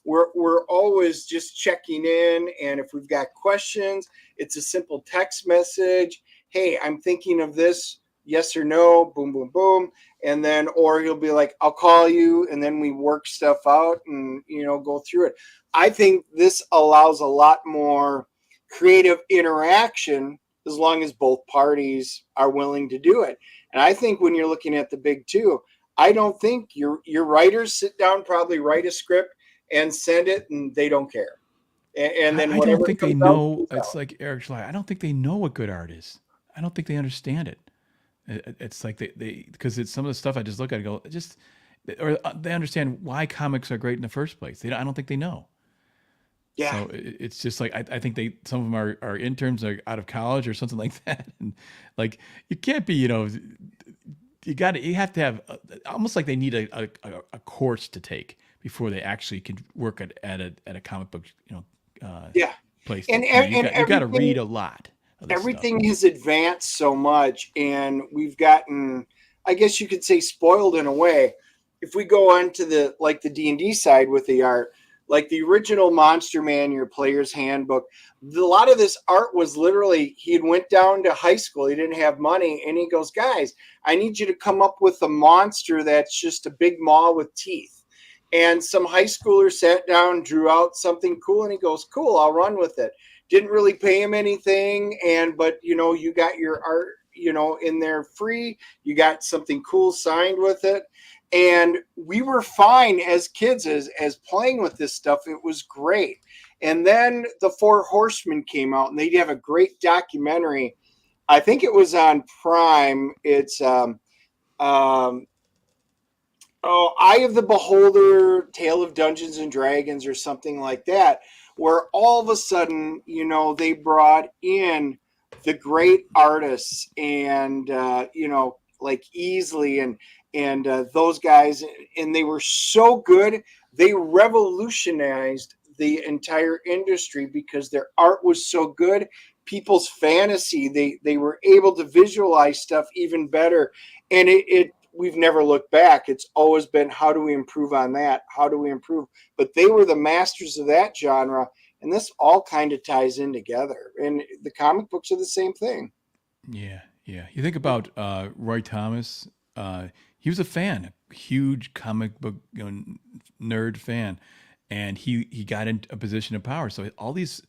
We're always just checking in, and if we've got questions, it's a simple text message. Hey, I'm thinking of this. Yes or no? Boom, boom, boom. And then, or he'll be like, I'll call you, and then we work stuff out and go through it. I think this allows a lot more creative interaction, as long as both parties are willing to do it. And I think when you're looking at the big two, I don't think your writers sit down, probably write a script and send it, and they don't care. And then I don't whatever think they comes out, know. comes It's out. like Eric Schley. I don't think they know what good art is. I don't think they understand it. It's like they because it's some of the stuff I just look at and go, just, or they understand why comics are great in the first place. I don't think they know. Yeah. So it's just like, I think some of them are interns, or out of college or something like that, and, like, you can't be, you have to have, almost like they need a course to take before they actually can work at a comic book, Yeah. place. And You got to read a lot of this stuff. everything has advanced so much, and we've gotten I guess you could say spoiled in a way. If we go on to the like the D&D side with the art, like the original Monster Manual Player's Handbook, a lot of this art was literally he had went down to high school, he didn't have money, and he goes, guys, I need you to come up with a monster that's just a big maw with teeth. And some high schooler sat down, drew out something cool, and he goes, cool, I'll run with it. Didn't really pay him anything, but you got your art, in there free. You got something cool signed with it. And we were fine as kids as playing with this stuff. It was great. And then the Four Horsemen came out, and they have a great documentary. I think it was on Prime. It's um, Eye of the Beholder, Tale of Dungeons and Dragons, or something like that, where all of a sudden, they brought in the great artists and, like Easley and those guys, and they were so good. They revolutionized the entire industry because their art was so good. People's fantasy, they were able to visualize stuff even better, and it we've never looked back. It's always been, how do we improve on that? How do we improve? But they were the masters of that genre, and this all kind of ties in together. And the comic books are the same thing. Yeah, yeah. You think about Roy Thomas. He was a fan, a huge comic book nerd fan, and he got into a position of power. So all this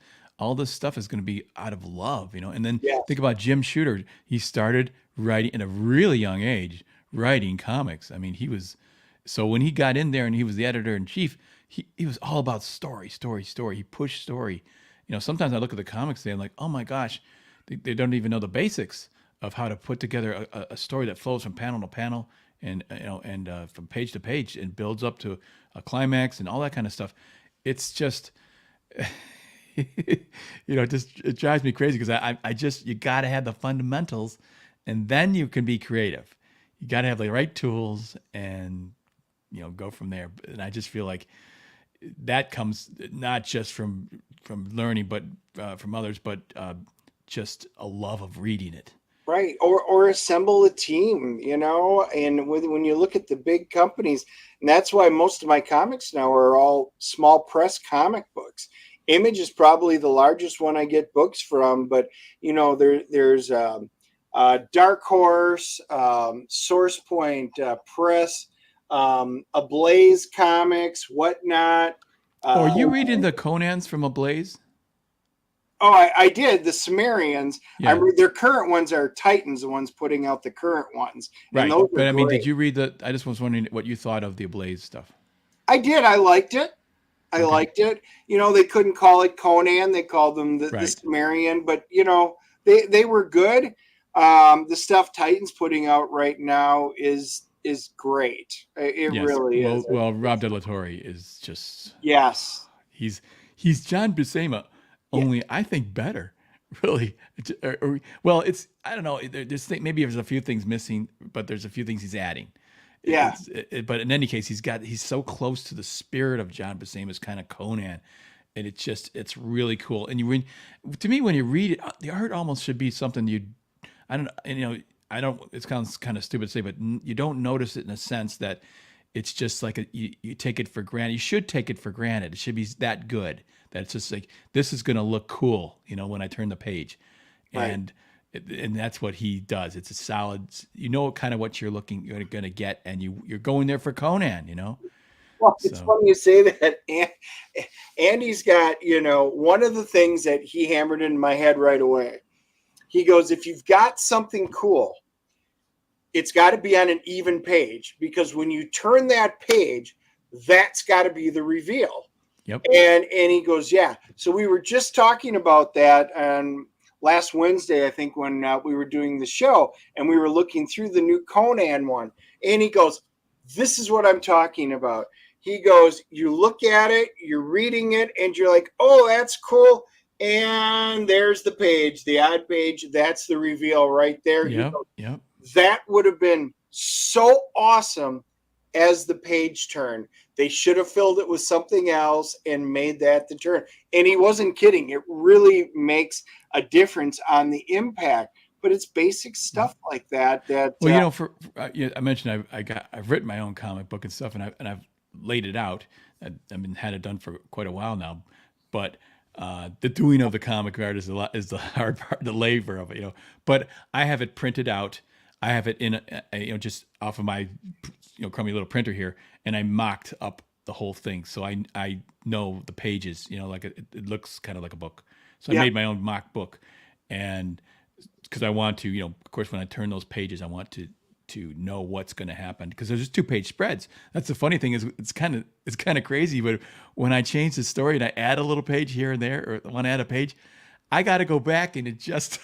stuff is going to be out of love, And then Yeah, think about Jim Shooter. He started writing at a really young age, writing comics. I mean, he was so when he got in there and he was the editor in chief, he was all about story, story, story. He pushed story. Sometimes I look at the comics today, I'm like, oh my gosh, they don't even know the basics of how to put together a story that flows from panel to panel and from page to page and builds up to a climax and all that kind of stuff. It's just it drives me crazy because I just, you got to have the fundamentals, and then you can be creative. You got to have the right tools and go from there. And I just feel like that comes not just from learning, but from others, but just a love of reading it. right. Or assemble a team, and when you look at the big companies, and that's why most of my comics now are all small press comic books. Image is probably the largest one I get books from, but there's Dark Horse, Source Point Press, Ablaze Comics, whatnot. Oh, are Uh, you reading the Conans from Ablaze? oh, I did the Sumerians. I Yeah, remember their current ones are Titans, the ones putting out the current ones, and right. those are But I mean, did great. you read the? I just was wondering what you thought of the Ablaze stuff. I did. I liked it. I Okay, liked it. They couldn't call it Conan; they called them the right. Sumerian. But they were good. The stuff Titans putting out right now is great. It Yes. really is. Well, Rob De La Torre is just Yes. he's he's John Buscema, Yeah. only I think better. Really. Well, it's I don't know. Maybe there's a few things missing, but there's a few things he's adding. Yeah. But in any case, he's so close to the spirit of John Buscema's kind of Conan, and it's really cool. And to me, when you read it, the art almost should be something I don't, and, I don't. It sounds kind of stupid to say, but you don't notice it in a sense that it's just like you take it for granted. You should take it for granted. It should be that good that it's just like this is going to look cool, when I turn the page, Right. and that's what he does. It's a solid. You know kind of what you're going to get, and you're going there for Conan. Well, it's So funny you say that. Andy's got, one of the things that he hammered in my head right away. He goes, if you've got something cool, it's got to be on an even page, because when you turn that page, that's got to be the reveal. yep, And he goes, yeah. So we were just talking about that on last Wednesday, I think, when we were doing the show, and we were looking through the new Conan one. And he goes, this is what I'm talking about. He goes, you look at it, you're reading it, and you're like, oh, that's cool. And there's the page, the odd page. That's the reveal right there. He yep, goes, yep. that would have been so awesome as the page turn. They should have filled it with something else and made that the turn. And he wasn't kidding. It really makes a difference on the impact. but it's basic stuff like that. Well, you know, yeah, I mentioned I've written my own comic book and stuff, and I've laid it out. I've been had it done for quite a while now, but the doing of the comic art is the hard part, the labor of it, you know. But I have it printed out. I have it in you know, just off of my, you know, crummy little printer here, and I mocked up the whole thing, so I know the pages, you know, like it looks kind of like a book. So I yeah, made my own mock book, and because I want to, you know, of course, when I turn those pages, I want to know what's going to happen because there's just 2-page spreads. That's the funny thing is it's kind of crazy, but when I change the story and I add a little page here and there, or want to add a page, I got to go back and adjust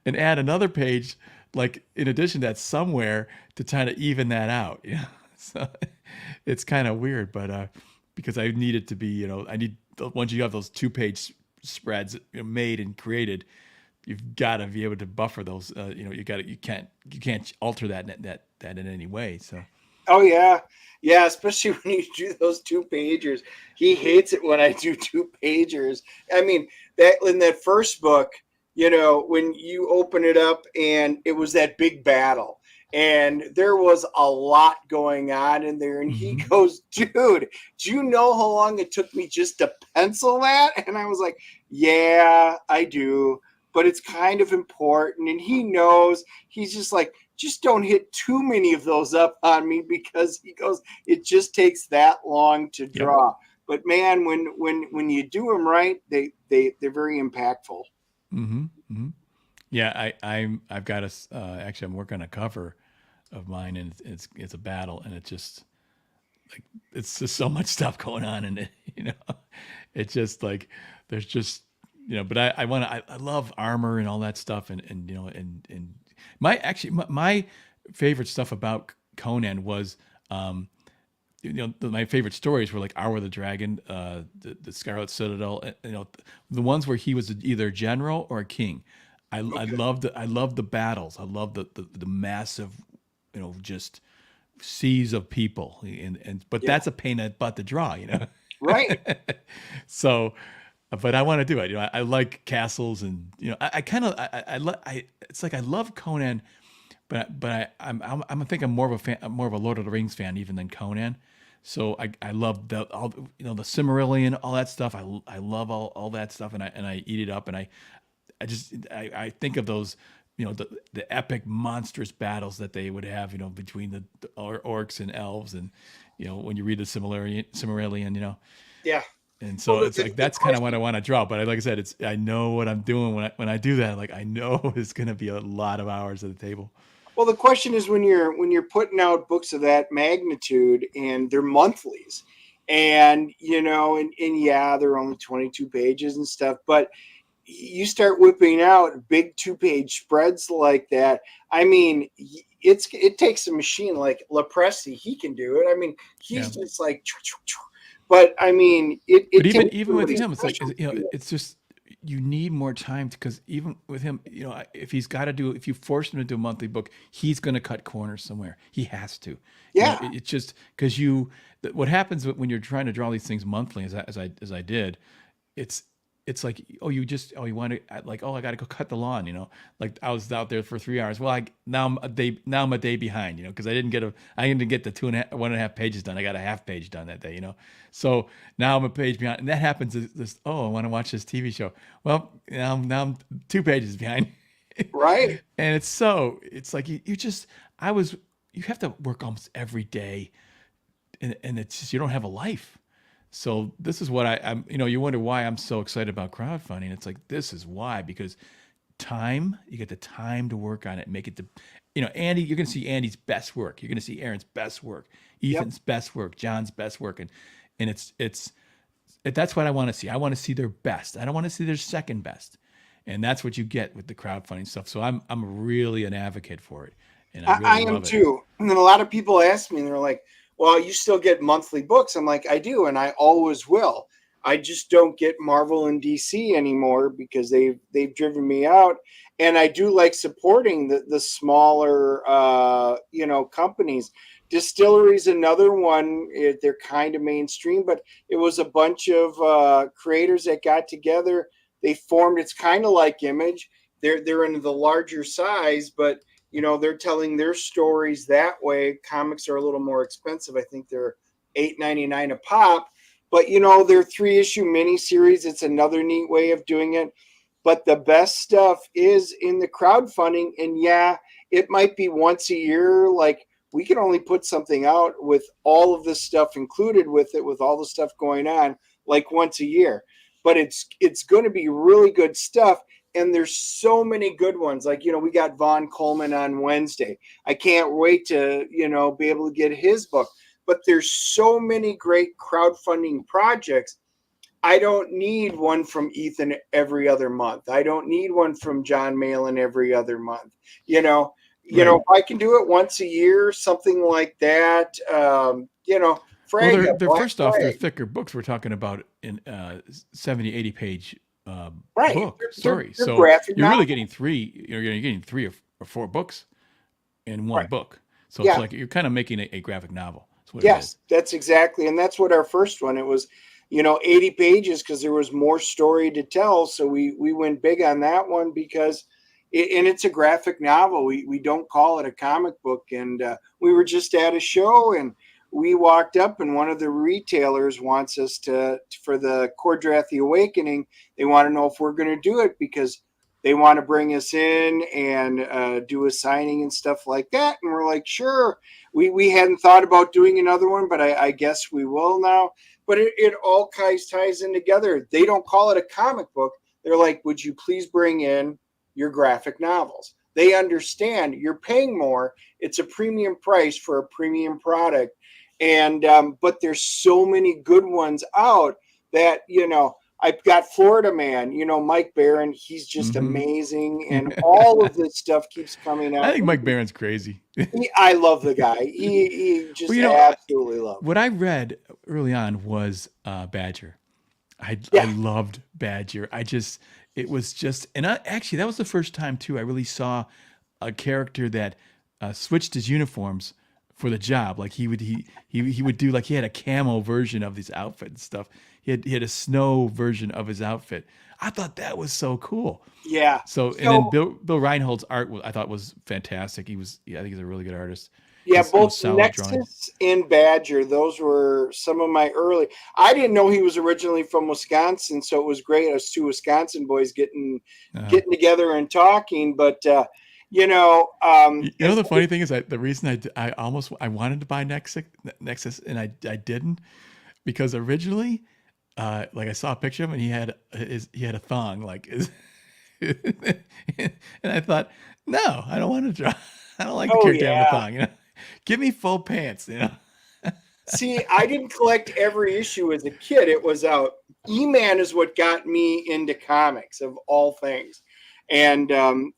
and add another page, like in addition to that somewhere to try to even that out. Yeah, so it's kind of weird, but because I need it to be, you know, I need once you have those 2-page spreads, you know, made and created, you've got to be able to buffer those. You know, you can't alter that in any way. So oh yeah, yeah. Especially when you do those 2-pagers, he hates it when I do 2-pagers. I mean, that in that first book, you know, when you open it up and it was that big battle. And there was a lot going on in there. And he hmm goes, dude, do you know how long it took me just to pencil that? And I was like, yeah, I do. But it's kind of important. And he knows, he's just like, just don't hit too many of those up on me because he goes, it just takes that long to yep. draw. But man, when you do them right, they're very impactful. hmm hmm Yeah, I've got actually I'm working on a cover of mine, and it's a battle, and it just like it's just so much stuff going on in it. You know, it's just like there's just, you know, but I want to I love armor and all that stuff, and you know, and my favorite stuff about Conan was you know, my favorite stories were like Hour of the Dragon, the Scarlet Citadel, you know, the ones where he was either a general or a king. Okay. I loved the battles. I love the massive, you know, just seas of people, and but Yeah. that's a pain in the butt to draw, you know. Right. So, but I want to do it. You know, I like castles, and you know, I kind of I it's like I love Conan, but I think I'm more of a fan, I'm more of a Lord of the Rings fan even than Conan. So I love you know, the Cimmerillion, all that stuff. I love all that stuff, and I eat it up, and I just I think of those, you know, the epic monstrous battles that they would have, you know, between the orcs and elves, and you know, when you read the Cimmerillion, you know, Yeah. and Well, so it's like the that's kind of what question, I want to draw. But like I said, it's I know what I'm doing when I do that. Like I know it's gonna be a lot of hours at the table. well, the question is when you're putting out books of that magnitude and they're monthlies, and you know, and yeah, they're only 22 pages and stuff, but you start whipping out big 2-page spreads like that. I mean, it takes a machine like Lepresti. He can do it. I mean, Yeah. he's just like, but I mean, But it takes even with somebody him, it's like special to you know, do it. it's just you need more time because even with him, you know, if he's got to do, if you force him to do a monthly book, he's going to cut corners somewhere. He has to, you know. Yeah, It's just because you, what happens when you're trying to draw these things monthly, as I did, it's it's like, oh, you just, oh, you want to, like, oh, I got to go cut the lawn, you know, like I was out there for 3 hours. Well, now I'm a day behind, you know, because I didn't get the 1.5 pages done. I got a half page done that day, you know. So now I'm a page behind, and that happens. This, oh, I want to watch this TV show. Well, now I'm 2 pages behind, right. and it's like you just, I was, you have to work almost every day, and it's just you don't have a life. So this is what I'm, you know, you wonder why I'm so excited about crowdfunding. It's like this is why, because time, you get the time to work on it, make it the, you know, Andy, you're going to see Andy's best work. You're going to see Aaron's best work, Yep. Ethan's best work, John's best work, and that's what I want to see. I want to see their best. I don't want to see their second best, and that's what you get with the crowdfunding stuff. So I'm really an advocate for it, and I I really am love it. too. And then a lot of people ask me, and they're like, "Well, you still get monthly books?" I'm like, "I do, and I always will. I just don't get Marvel and DC anymore because they've driven me out. And I do like supporting the smaller, you know, companies. Distillery's another one. They're kind of mainstream, but it was a bunch of creators that got together. They formed. It's kind of like Image. they're in the larger size, but they're telling their stories that way. Comics are a little more expensive. I think they're $8.99 a pop, but they're 3-issue miniseries. It's another neat way of doing it. But the best stuff is in the crowdfunding, and yeah, it might be once a year. Like, we can only put something out with all of this stuff included with it, with all the stuff going on, like once a year. But it's going to be really good stuff, and there's so many good ones. Like, we got Vaughn Coleman on Wednesday. I can't wait to be able to get his book. But there's so many great crowdfunding projects. I don't need one from Ethan every other month. I don't need one from John Malin every other month. If I can do it once a year, something like that. Well, Frag, they're Black first off, they're Flag. thicker books. We're talking about in 70, 80 page Right. book story. They're So graphic you're really novels. getting three. You're getting three or four books in one Right. book. So it's Yeah. like you're kind of making a graphic novel. That's what it is. Yes, that's exactly. And that's what our first one, it was, 80 pages because there was more story to tell. So we went big on that one because and it's a graphic novel. We don't call it a comic book. And we were just at a show, and we walked up, and one of the retailers wants us for the Kordrath the Awakening, they want to know if we're going to do it because they want to bring us in and do a signing and stuff like that. And we're like, sure. We hadn't thought about doing another one, but I guess we will now. But it all ties in together. They don't call it a comic book. They're like, would you please bring in your graphic novels? They understand you're paying more. It's a premium price for a premium product. And but there's so many good ones out that I've got Florida Man, Mike Barron. He's just Mm-hmm. amazing, and all of this stuff keeps coming I out. think Mike Barron's crazy. I love the guy. He Well, just absolutely love what I read early on was Badger. I Yeah, loved Badger. It was just, and actually that was the first time too I really saw a character that switched his uniforms for the job. Like he would do, like, he had a camo version of his outfit and stuff. He had a snow version of his outfit. I thought that was so cool. yeah. So, and then So Bill Reinhold's art I thought was fantastic. I think he's a really good artist. yeah, It was both solid drawing. Nexus and Badger, those were some of my early. I didn't know he was originally from Wisconsin, so it was great. Us two Wisconsin boys Uh, getting together and talking. But the funny thing is, the reason I wanted to buy Nexus, and I didn't, because originally, like, I saw a picture of him, and he had a thong, like, and I thought, no, I don't want to draw. I don't like the oh character having a yeah. thong. Give me full pants. See, I didn't collect every issue as a kid. It was out. E-Man is what got me into comics of all things, and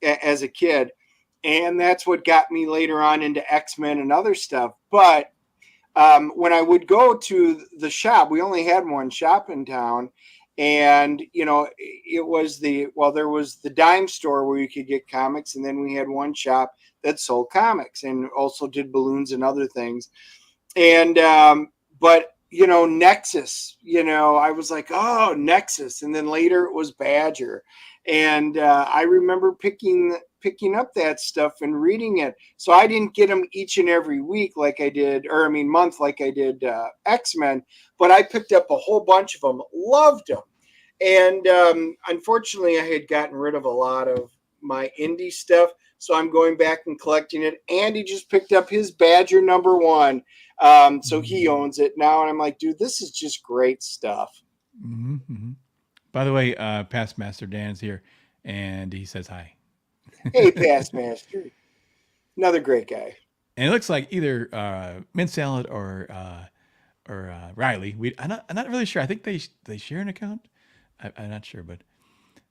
as a kid, and that's what got me later on into X-Men and other stuff. But when I would go to the shop, we only had one shop in town, and it was there was the dime store where you could get comics, and then we had one shop that sold comics and also did balloons and other things. And but Nexus, I was like, oh, Nexus, and then later it was Badger, and I remember picking up that stuff and reading it. So I didn't get them each and every week like I did, or I mean month, like I did X-Men, but I picked up a whole bunch of them, loved them. And unfortunately, I had gotten rid of a lot of my indie stuff, so I'm going back and collecting it. Andy just picked up his Badger #1, so he owns it now, and I'm like, dude, this is just great stuff. Mm-hmm, mm-hmm. By the way, past Master Dan's here, and he says hi. Hey, Past Master, another great guy. And it looks like either Mint Salad or Riley. I'm not really sure. I think they share an account. I'm not sure, but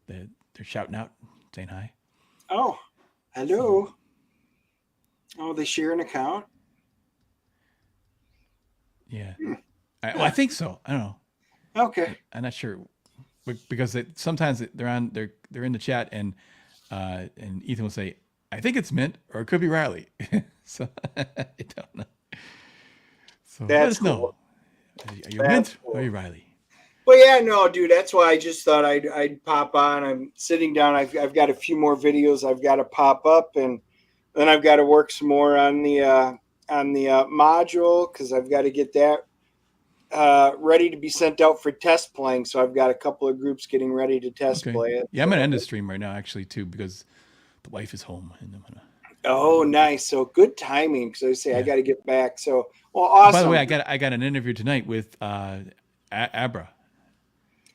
they're shouting out, saying hi. Oh, hello. Oh, they share an account. Yeah, I think so. I don't know. Okay. I'm not sure, because sometimes they're in the chat, and Ethan will say, "I think it's Mint, or it could be Riley." So I don't know. So let That's us know. cool. Are you That's Mint cool. or are you Riley? But yeah, no, dude, that's why I just thought I'd pop on. I'm sitting down. I've got a few more videos I've got to pop up, and then I've got to work some more on the module because I've got to get that ready to be sent out for test playing. So I've got a couple of groups getting ready to test Okay. play it. Yeah, I'm gonna So end the stream right now actually too because the wife is home and I'm gonna. oh, nice. So good timing because I say I Yeah. got to get back. So well, Oh, by the way, awesome. I got an interview tonight with Abra, Abra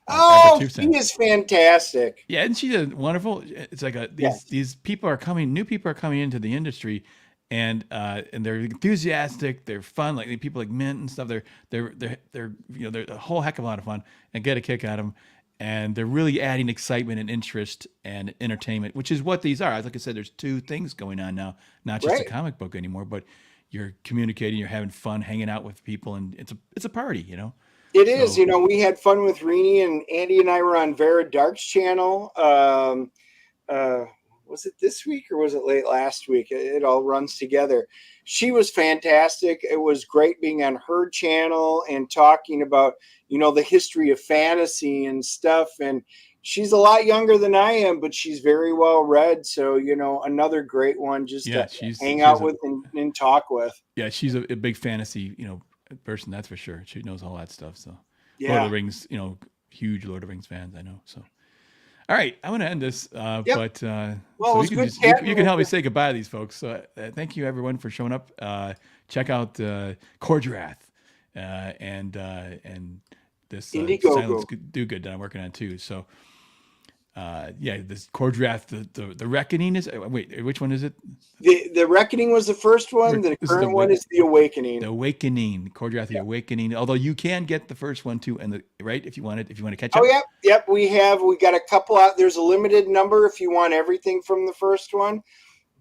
Oh, she Tucson. is fantastic. Yeah, and she's a wonderful. It's like Yes, these people are coming, new people are coming into the industry, and they're enthusiastic, they're fun, like people like Mint and stuff. They're you know they're a whole heck of a lot of fun and get a kick out of them, and they're really adding excitement and interest and entertainment, which is what these are. Like I said, there's two things going on now, not just a right. comic book anymore, but you're communicating, you're having fun, hanging out with people, and it's a party, you know. It is. So You know, we had fun with Rini and Andy and I were on Vera Dark's channel. Uh, was it this week or was it late last week? It all runs together. She was fantastic. It was great being on her channel and talking about, you know, the history of fantasy and stuff. And she's a lot younger than I am, but she's very well read. So, you know, another great one just to yeah, hang she's out a with and talk with. yeah, she's a big fantasy, person. That's for sure. She knows all that stuff. So, Lord of the Yeah. Rings, huge Lord of the Rings fans. I know. So, all right, I'm going to end this. Yep. But Well, it so was you can good just chatting you can with help me you. say goodbye to these folks. So, thank you everyone for showing up. Check out Cordrath and this Indiegogo. Silence Dogood that I'm working on too. So, yeah, this Cordrath, the Reckoning is. Wait, which one is it? The Reckoning was the first one. The This is current one is the The Awakening. Awakening, Cordrath, the Yeah. Awakening. Although you can get the first one too, and the right if you want to catch Oh, up. yep, yep. We got a couple out. There's a limited number if you want everything from the first one,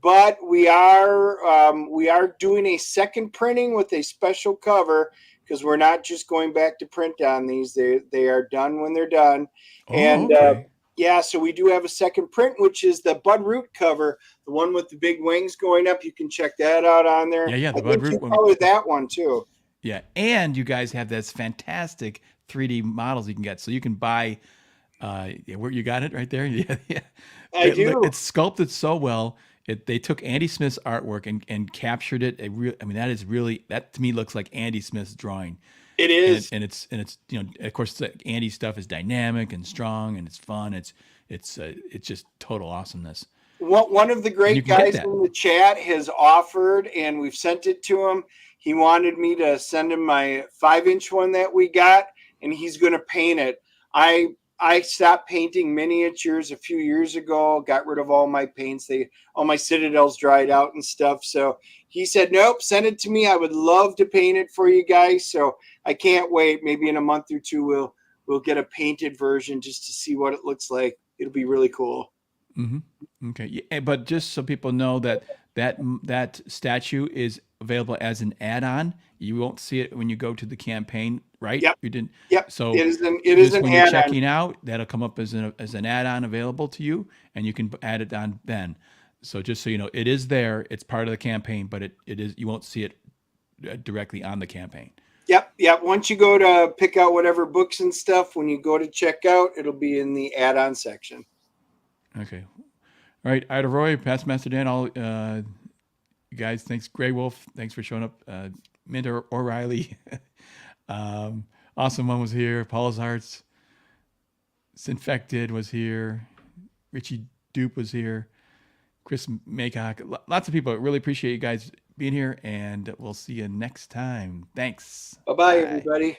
but we are doing a second printing with a special cover because we're not just going back to print on these. They are done when they're done, Oh, and okay. yeah, so we do have a second print, which is the Bud Root cover, the one with the big wings going up. You can check that out on there. Yeah, I the Bud think you Root one. colored that one too. Yeah, and you guys have this fantastic 3D models you can get, so you can buy. Yeah, where you got it right there. Yeah, yeah. I do. It's sculpted so well. They took Andy Smith's artwork and captured it. I mean, that is really that to me looks like Andy Smith's drawing. It and is. and it's of course Andy's stuff is dynamic and strong and it's fun. It's just total awesomeness, One of the and you great can get guys that. in the chat has offered, and we've sent it to him. He wanted me to send him my 5-inch one that we got, and he's going to paint it. I I stopped painting miniatures a few years ago. Got rid of all my paints. All my citadels dried out and stuff. So he said, "Nope, send it to me. I would love to paint it for you guys." So I can't wait. Maybe in a month or two, we'll get a painted version just to see what it looks like. It'll be really cool. Hmm. Okay, yeah, but just so people know that statue is available as an add-on. You won't see it when you go to the campaign, right? Yep. You didn't. Yep. So It is just an when you're add-on. checking out, that'll come up as an add-on available to you, and you can add it on then. So just so you know, it is there. It's part of the campaign, but it is you won't see it directly on the campaign. Yep. Yep. Once you go to pick out whatever books and stuff, when you go to check out, it'll be in the add-on section. Okay. All right, Ida Roy, Past Master Dan, all you guys, thanks. Grey Wolf, thanks for showing up. Mint O'Reilly, um, Awesome One was here. Paul's Hearts, Sinfected was here. Richie Dupe was here. Chris Maycock, lots of people. Really appreciate you guys being here, and we'll see you next time. Thanks. Bye bye, Bye. everybody.